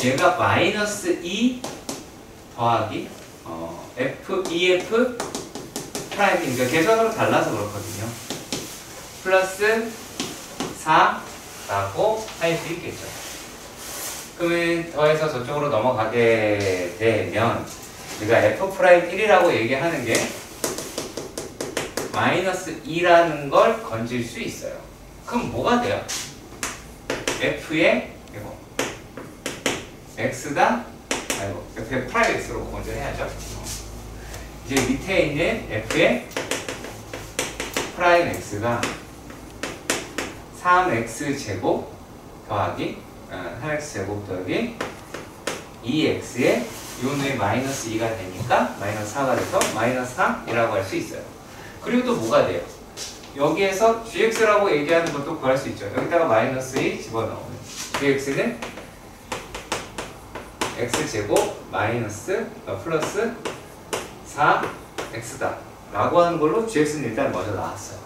얘가 마이너스 2 더하기 f2f 프라임, 그러니까 계산으로 달라서 그렇거든요. 플러스 4라고 할 수 있겠죠. 그러면 더해서 저쪽으로 넘어가게 되면 우리가 f'1이라고 얘기하는 게 마이너스 2라는 걸 건질 수 있어요. 그럼 뭐가 돼요? f의 이거 x가 f의 프라임 x로 먼저 해야죠. 이제 밑에 있는 f의 프라임 x가 3x 제곱 더하기 3x 제곱 더하기 2x의 요놈의 마이너스 2가 되니까 마이너스 4가 돼서 마이너스 3이라고 할 수 있어요. 그리고 또 뭐가 돼요? 여기에서 gx라고 얘기하는 것도 구할 수 있죠. 여기다가 마이너스 2 집어넣으면 gx는 x제곱 마이너스 플러스 4x다 라고 하는 걸로 gx는 일단 먼저 나왔어요.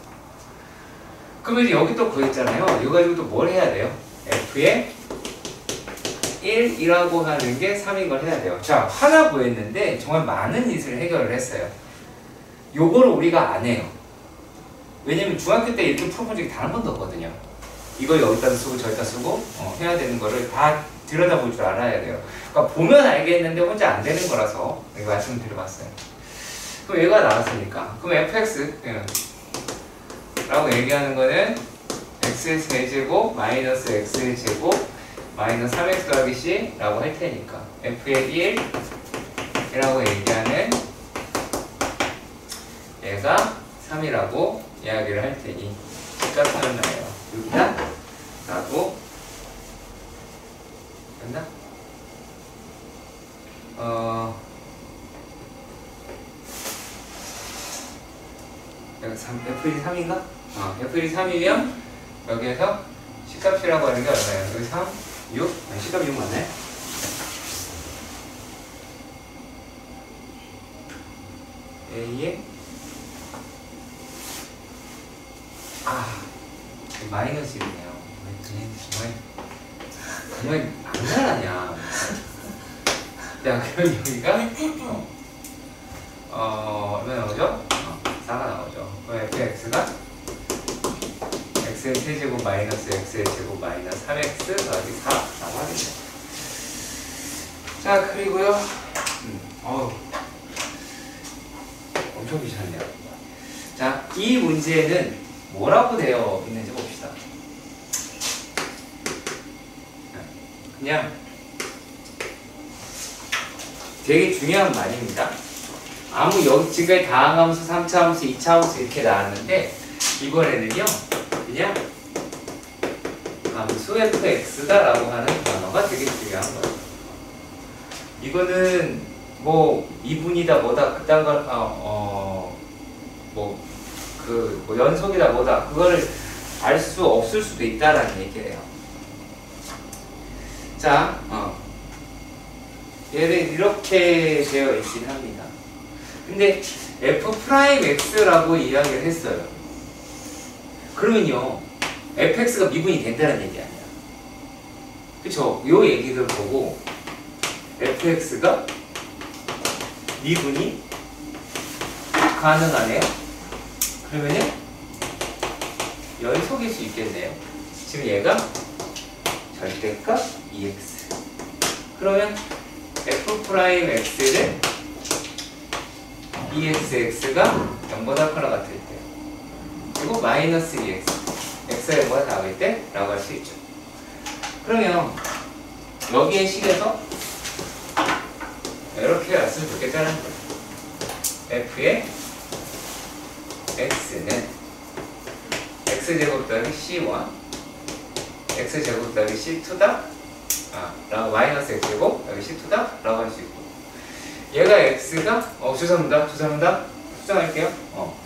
그러면 이제 여기 또 구했잖아요. 이거 가지고 또 뭘 해야 돼요? f의 1이라고 하는 게 3인 걸 해야 돼요. 자, 하나 구했는데 정말 많은 짓을 해결을 했어요. 요거를 우리가 안 해요. 왜냐면 중학교 때 이렇게 풀어본 적이 단 한 번도 없거든요. 이거 여기다 쓰고 저기다 쓰고 해야 되는 거를 다 들여다볼 줄 알아야 돼요. 그러니까 보면 알겠는데 혼자 안 되는 거라서 이거 말씀을 드려봤어요. 그럼 얘가 나왔으니까 그럼 fx 라고 얘기하는 거는 x의 세제곱 마이너스 x의 제곱 마이너스 3x 더하기 c 라고 할 테니까 f의 1이라고 얘기하는 얘가 3이라고 이야기를 할 테니 집값하는 나예요. 여기다 라고 됐나? 여기 3, f1이 3인가? f1이 3이면 여기에서 C값이라고 하는 게 얼마예요? 여기 3, 6? 아니, C값 6 맞네? A에 마이너스 1이네요. 정말 안 잘하냐. 자, 그럼 여기가 얼마 나오죠? 4가 나오죠. 그럼 fx가 x의 세제곱 마이너스 x의 제곱 마이너스 3x 더하기 4라고 하겠네요. 자, 그리고요. 엄청 귀찮네요. 자, 이 문제는 뭐라고 되어 있는지 봅시다. 그냥 되게 중요한 말입니다. 여기 지금까지 다항함수, 3차 함수, 2차 함수 이렇게 나왔는데 이번에는요 그냥 함수 fx다라고 하는 단어가 되게 중요한 거예요. 이거는 뭐 미분이다 뭐다 그딴 걸 연속이다 뭐다 그거를 알 수 없을 수도 있다라는 얘기예요. 자, 얘는 이렇게 되어 있긴 합니다. 근데 f'x라고 이야기를 했어요. 그러면요 fx가 미분이 된다는 얘기 아니야. 그쵸? 요 얘기들 보고 fx가 미분이 가능하네요. 그러면은 연속일 수 있겠네요. 지금 얘가 절대값 2x. 그러면 f'x는 2xx가 0보다 크거나 같을 때, 그리고 마이너스 2x, x가 0보다 작을 때 라고 할 수 있죠. 그러면 여기에 식에서 이렇게 왔으면 좋겠다는 거예요. f의 x는 x제곱 더하기 c1 x제곱 더하기 c2다 라고, 마이너스 x제곱 더하기 c2다 라고 할 수 있고, 얘가 x가 죄송합니다 수정할게요.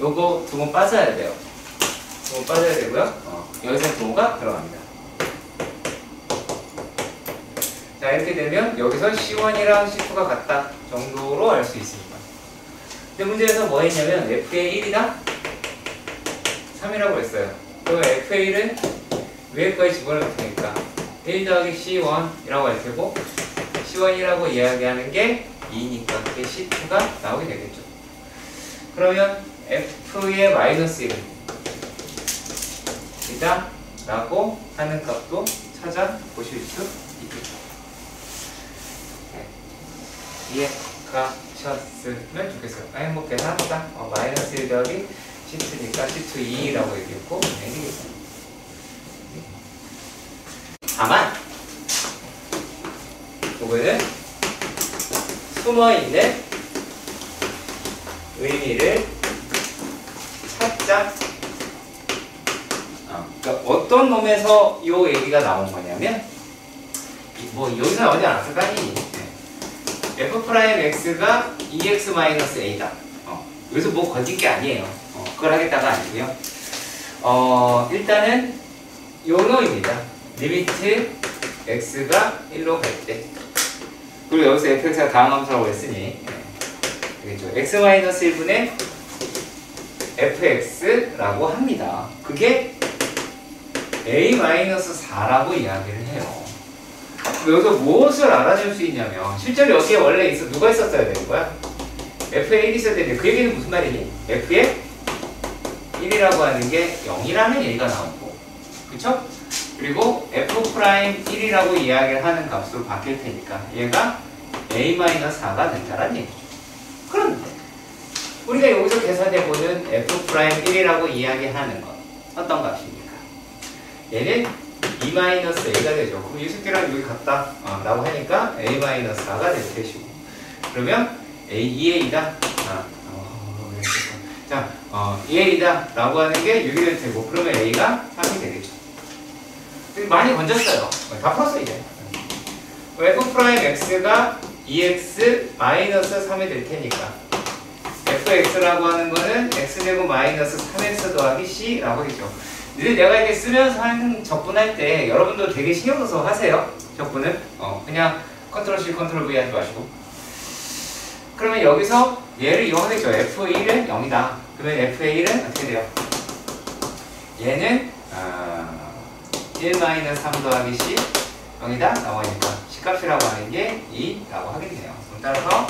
요거 두 번 빠져야 돼요. 두 번 빠져야 되고요. 여기서 부호가 들어갑니다. 자, 이렇게 되면 여기서 c1이랑 c2가 같다 정도로 알 수 있습니다. 근데 문제에서 뭐 했냐면 f의 1이다 3이라고 했어요. 그러면 f의 1은 위에까지 집어넣을 테니까 1 더하기 c1이라고 할 테고, c1이라고 이야기하는 게 2니까 그게 c2가 나오게 되겠죠. 그러면 f의 마이너스 1은 이다 라고 하는 값도 찾아보실 수 있겠죠. 이해가셨으면 좋겠어요. 뭐 계산합시다. 마이너스 1 더하기 c2니까 c2 2라고 얘기했고, 되겠습니다. 다만 그거는 숨어있는 의미를 찾자. 그러니까 어떤 놈에서 이 얘기가 나온 거냐면, 뭐 여기서 나오지 않았을 거 아니니? f'x가 2x-a다. 여기서 뭐 건진 게 아니에요. 그걸 하겠다가 아니고요. 일단은 요놈입니다. 리미트 x가 1로 갈 때, 그리고 여기서 fx가 다항함수라고 했으니 되겠죠. x-1분의 fx라고 합니다. 그게 a-4라고 이야기를 해요. 여기서 무엇을 알아줄 수 있냐면, 실제로 여기에 원래 누가 있었어야 되는 거야? f의 1이 있어야 되는데, 그 얘기는 무슨 말이니? f의 1이라고 하는 게 0이라는 얘기가 나오고, 그쵸? 그리고 f'1이라고 이야기를 하는 값으로 바뀔 테니까 얘가 a-4가 된다는 얘기죠. 그런데 우리가 여기서 계산해보는 f'1이라고 이야기하는 건 어떤 값입니까? 얘는 2-a가 되죠. 그럼 이 새끼랑 여기 같다 라고 하니까 a-4가 될 것이고, 그러면 2a다 2a다 라고 하는 게 6이 될 테고, 그러면 a가 3이 되겠죠. 많이 건졌어요. 다 풀었어 이제. f'x가 2x-3이 될 테니까 fx라고 하는 거는 x제곱 마이너스 3x 더하기 c라고 하겠죠. 근데 내가 이게 쓰면서 하는 적분할 때 여러분도 되게 신경 써서 하세요. 적분은 그냥 컨트롤 C 컨트롤 V 하지 마시고. 그러면 여기서 얘를 이용하겠죠. f1은 0이다. 그러면 f의 1은 어떻게 돼요? 얘는 1-3 더하기 c 0이다 나오니까 c값이라고 하는 게 2라고 하겠네요. 그럼 따라서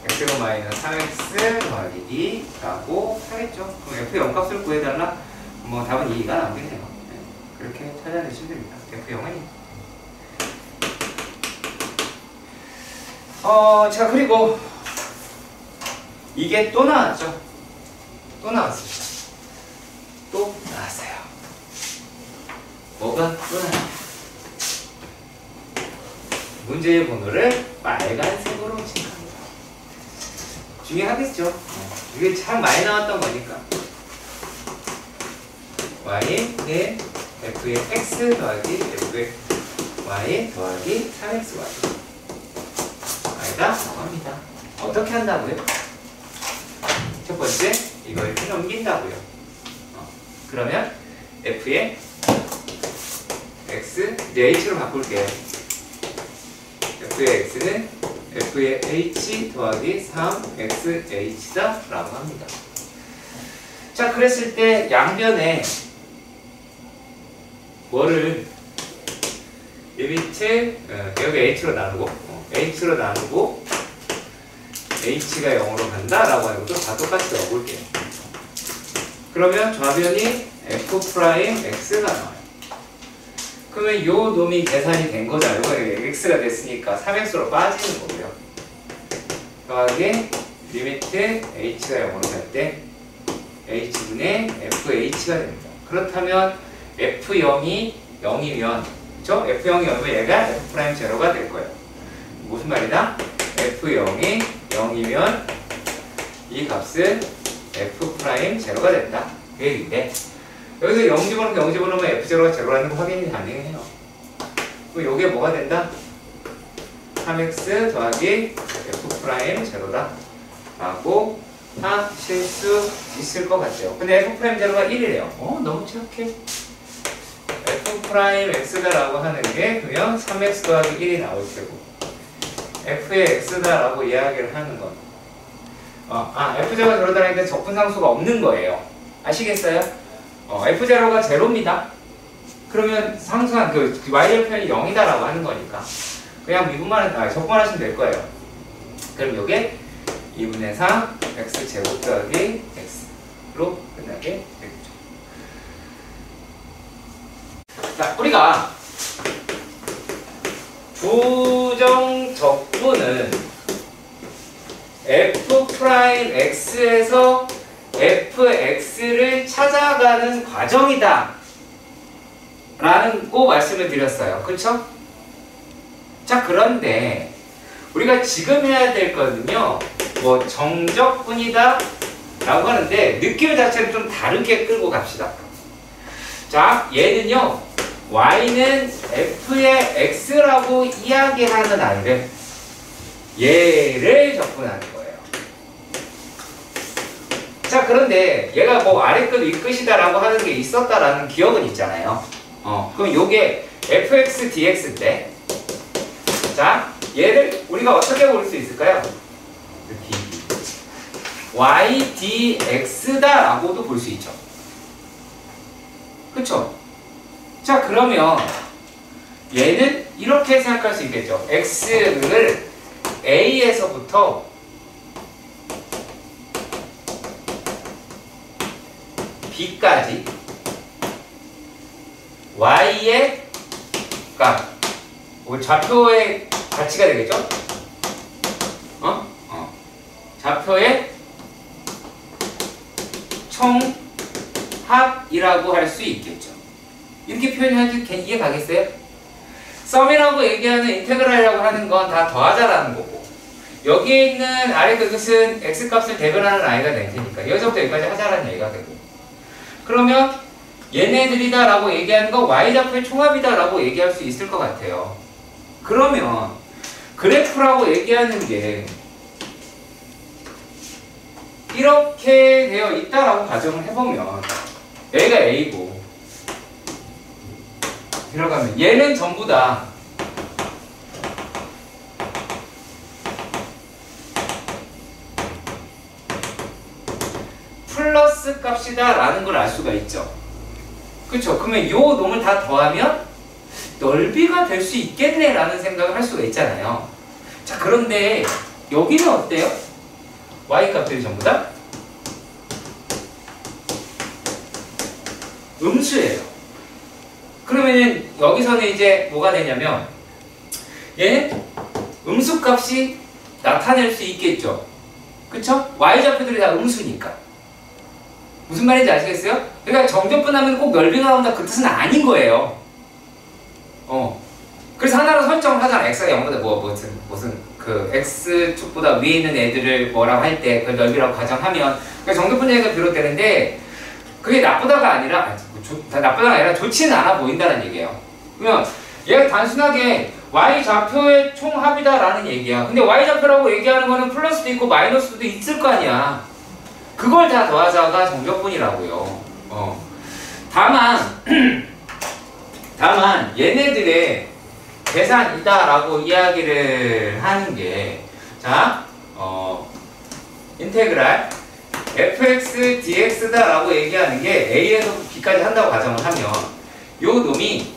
x제곱 마이너스 3x 더하기 2라고 하겠죠. 그럼 f 0값을 구해달라? 뭐 답은 2가 나오겠네요. 그렇게 찾아내시면 됩니다. f 0은 자, 그리고 이게 또 나왔죠. 또 나왔습니다. 또 나왔어요. 뭐가 또 나왔어요? 문제의 번호를 빨간색으로 칠합니다. 중요하겠죠? 이게 참 많이 나왔던 거니까. y의 f의 x 더하기 f의 y 더하기 3xy y가 나옵니다. 어떻게 한다고요? 첫 번째, 이걸 이렇게 넘긴다고요. 그러면 f의 x, 이제 h로 바꿀게요. f의 x는 f의 h 더하기 3xh다 라고 합니다. 자, 그랬을 때 양변에 뭐를 리미트 여기 h로 나누고 h로 나누고 h가 0으로 간다라고 하는 것도 다 똑같이 넣어볼게요. 그러면 좌변이 f'x가 나와요. 그러면 요 놈이 계산이 된 거죠. 이거 x가 됐으니까 3x로 빠지는 거고요. 더하기 리미트 h가 0으로 갈 때 h분의 fh가 됩니다. 그렇다면 f0이 0이면 그쵸? f0이 0이면 얘가 f'0가 될 거예요. 무슨 말이다? f0이 0이면 이 값은 f'0가 된다. 그 얘기인데 여기서 0 집어넣고 0 집어넣으면 f0가 제로라는 거 확인이 가능해요. 그럼 이게 뭐가 된다? 3x 더하기 f' 제로다 라고 하실 수 있을 것 같아요. 근데 f' 제로가 1이래요. 너무 착해. f'(x다) 라고 하는 게 그냥 3x 더하기 1이 나올 테고 f의 x다 라고 이야기를 하는 건 f0가 제로다니까 적분상수가 없는 거예요. 아시겠어요? f0가 제로입니다. 그러면 상수한 그 y절편이 0이다 라고 하는 거니까 그냥 미분만 적분하시면 될 거예요. 그럼 이게 2분의 4 x제곱 더하기 x로 끝나게 되겠죠. 자, 우리가 부정 적분은 f'x에서 fx를 찾아가는 과정이다 라는 거 말씀을 드렸어요. 그쵸? 자, 그런데 우리가 지금 해야 될 거는요 뭐 정적분이다 라고 하는데 느낌 자체를 좀 다르게 끌고 갑시다. 자, 얘는요 y는 f의 x라고 이야기하는 아이를 얘를 적분하는 거예요. 자, 그런데 얘가 뭐 아래끝 윗끝이다 라고 하는 게 있었다라는 기억은 있잖아요. 그럼 요게 fx dx인데 자, 얘를 우리가 어떻게 볼 수 있을까요? y dx다 라고도 볼 수 있죠. 그쵸? 자, 그러면 얘는 이렇게 생각할 수 있겠죠. x를 a에서부터 b까지 y의 값, 좌표의 가치가 되겠죠? 좌표의 총합이라고 할 수 있겠죠. 이렇게 표현해도 이해 가겠어요? 썸이라고 얘기하는 인테그랄이라고 하는 건 다 더하자라는 거고 여기에 있는 아래 그것은 x값을 대변하는 아이가 될 테니까 여기서부터 여기까지 하자라는 얘기가 되고 그러면 얘네들이다 라고 얘기하는 건 y좌표의 총합이다 라고 얘기할 수 있을 것 같아요. 그러면 그래프라고 얘기하는 게 이렇게 되어 있다라고 가정을 해보면 여기가 A고 들어가면 얘는 전부 다 플러스 값이다 라는 걸 알 수가 있죠. 그쵸? 그러면 요 놈을 다 더하면 넓이가 될 수 있겠네 라는 생각을 할 수가 있잖아요. 자, 그런데 여기는 어때요? y 값들이 전부 다 음수예요. 그러면은 여기서는 이제 뭐가 되냐면 얘는 음수 값이 나타낼 수 있겠죠. 그쵸? y좌표들이 다 음수니까. 무슨 말인지 아시겠어요? 그러니까 정적분하면 꼭 넓이가 나온다 그 뜻은 아닌 거예요. 그래서 하나로 설정을 하잖아. x가 0보다 무슨 그 x축보다 위에 있는 애들을 뭐라고 할 때 그 넓이라고 가정하면 그 정적분 얘기가 비롯되는데 그게 나쁘다가 아니라 좋지는 않아 보인다는 얘기예요. 그러면 얘가 단순하게 y좌표의 총합이다라는 얘기야. 근데 y좌표라고 얘기하는 거는 플러스도 있고 마이너스도 있을 거 아니야. 그걸 다 더하자가 정적분이라고요. 다만 얘네들의 계산이다라고 이야기를 하는 게 자, 인테그랄 fx dx다라고 얘기하는 게 a에서 b까지 한다고 가정을 하면 요 놈이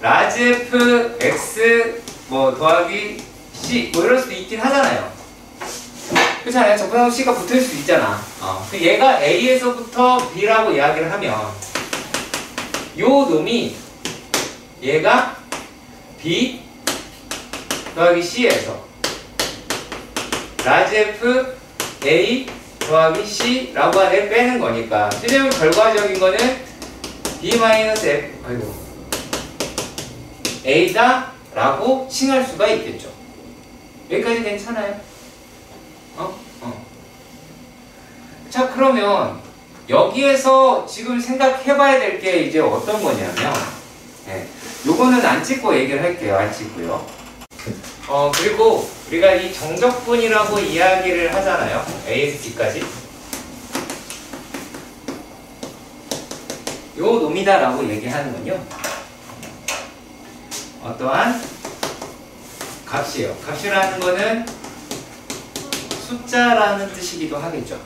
라지 F X 뭐 더하기 C 뭐 이럴 수도 있긴 하잖아요. 그렇잖아요. 적분하고 C가 붙을 수도 있잖아. 얘가 A에서부터 B라고 이야기를 하면 요 놈이 얘가 B 더하기 C에서 라지 F A 더하기 C라고 하는 빼는 거니까 실제로 결과적인 거는 B 마이너스 F 아이고 A다 라고 칭할 수가 있겠죠. 여기까지 괜찮아요? 자, 그러면 여기에서 지금 생각해봐야 될 게 이제 어떤 거냐면 요거는 안 찍고 얘기를 할게요. 안 찍고요. 그리고 우리가 이 정적분이라고 이야기를 하잖아요. A에서 B까지. 요 놈이다라고 얘기하는 건요. 어떠한 값이에요. 값이라는 거는 숫자라는 뜻이기도 하겠죠.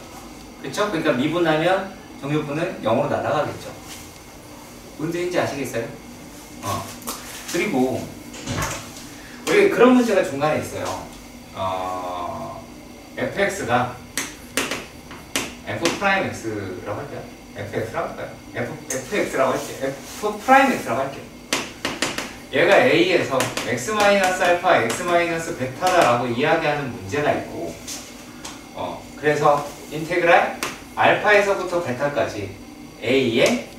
그쵸? 그러니까 미분하면 정적분은 0으로 날아가겠죠. 뭔 뜻인지 아시겠어요? 그리고 우리 그런 문제가 중간에 있어요. fx가 f'x라고 할게요. fx라고 할까요? fx라고 할게요. f'x라고 할게요. 얘가 A에서 x-알파, x-베타다라고 이야기하는 문제가 있고 그래서 인테그랄 알파에서부터 베타까지 A에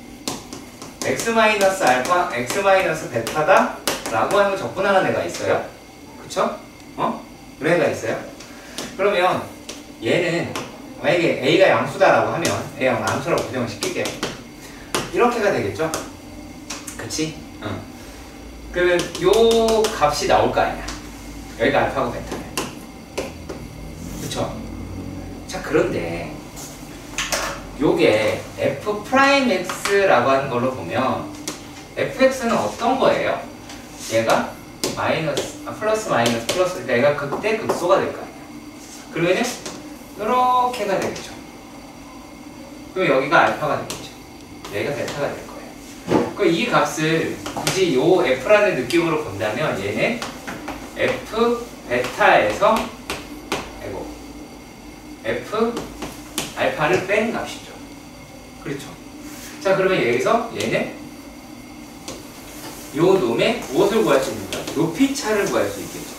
x-알파, x-베타다 라고 하는 걸 적분하는 애가 있어요. 그쵸? 그런 애가 있어요. 그러면 얘는 만약에 A가 양수다라고 하면 A가 양수라고 고정을 시킬게요. 이렇게가 되겠죠? 그치? 그러면 요 값이 나올 거 아니야. 여기가 알파고 베타네. 그쵸? 자, 그런데 요게 f'x라고 하는 걸로 보면 fx는 어떤 거예요? 얘가 플러스 마이너스 플러스 얘가 극대 극소가 될 거 아니야. 그러면은 이렇게가 되겠죠. 그럼 여기가 알파가 되겠죠. 여기가 베타가 될 거예요. 그럼 이 값을 굳이 요 f라는 느낌으로 본다면 얘는 f 베타에서 f 알파를 뺀 값이죠. 그렇죠. 자, 그러면 여기서 얘는 요 놈의 무엇을 구할 수 있는가? 높이차를 구할 수 있겠죠.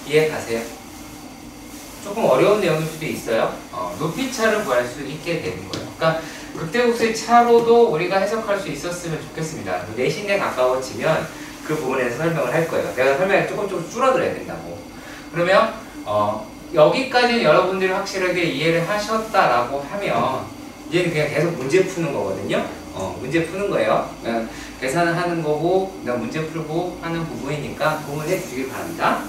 이해 가세요? 조금 어려운 내용일 수도 있어요. 높이차를 구할 수 있게 되는 거예요. 그러니까 극대극소의 차로도 우리가 해석할 수 있었으면 좋겠습니다. 내신에 가까워지면 그 부분에서 설명을 할 거예요. 내가 설명이 조금 줄어들어야 된다고. 그러면 여기까지는 여러분들이 확실하게 이해를 하셨다라고 하면 이제는 그냥 계속 문제 푸는 거거든요. 문제 푸는 거예요. 계산을 하는 거고 문제 풀고 하는 부분이니까 도움을 해주시길 바랍니다.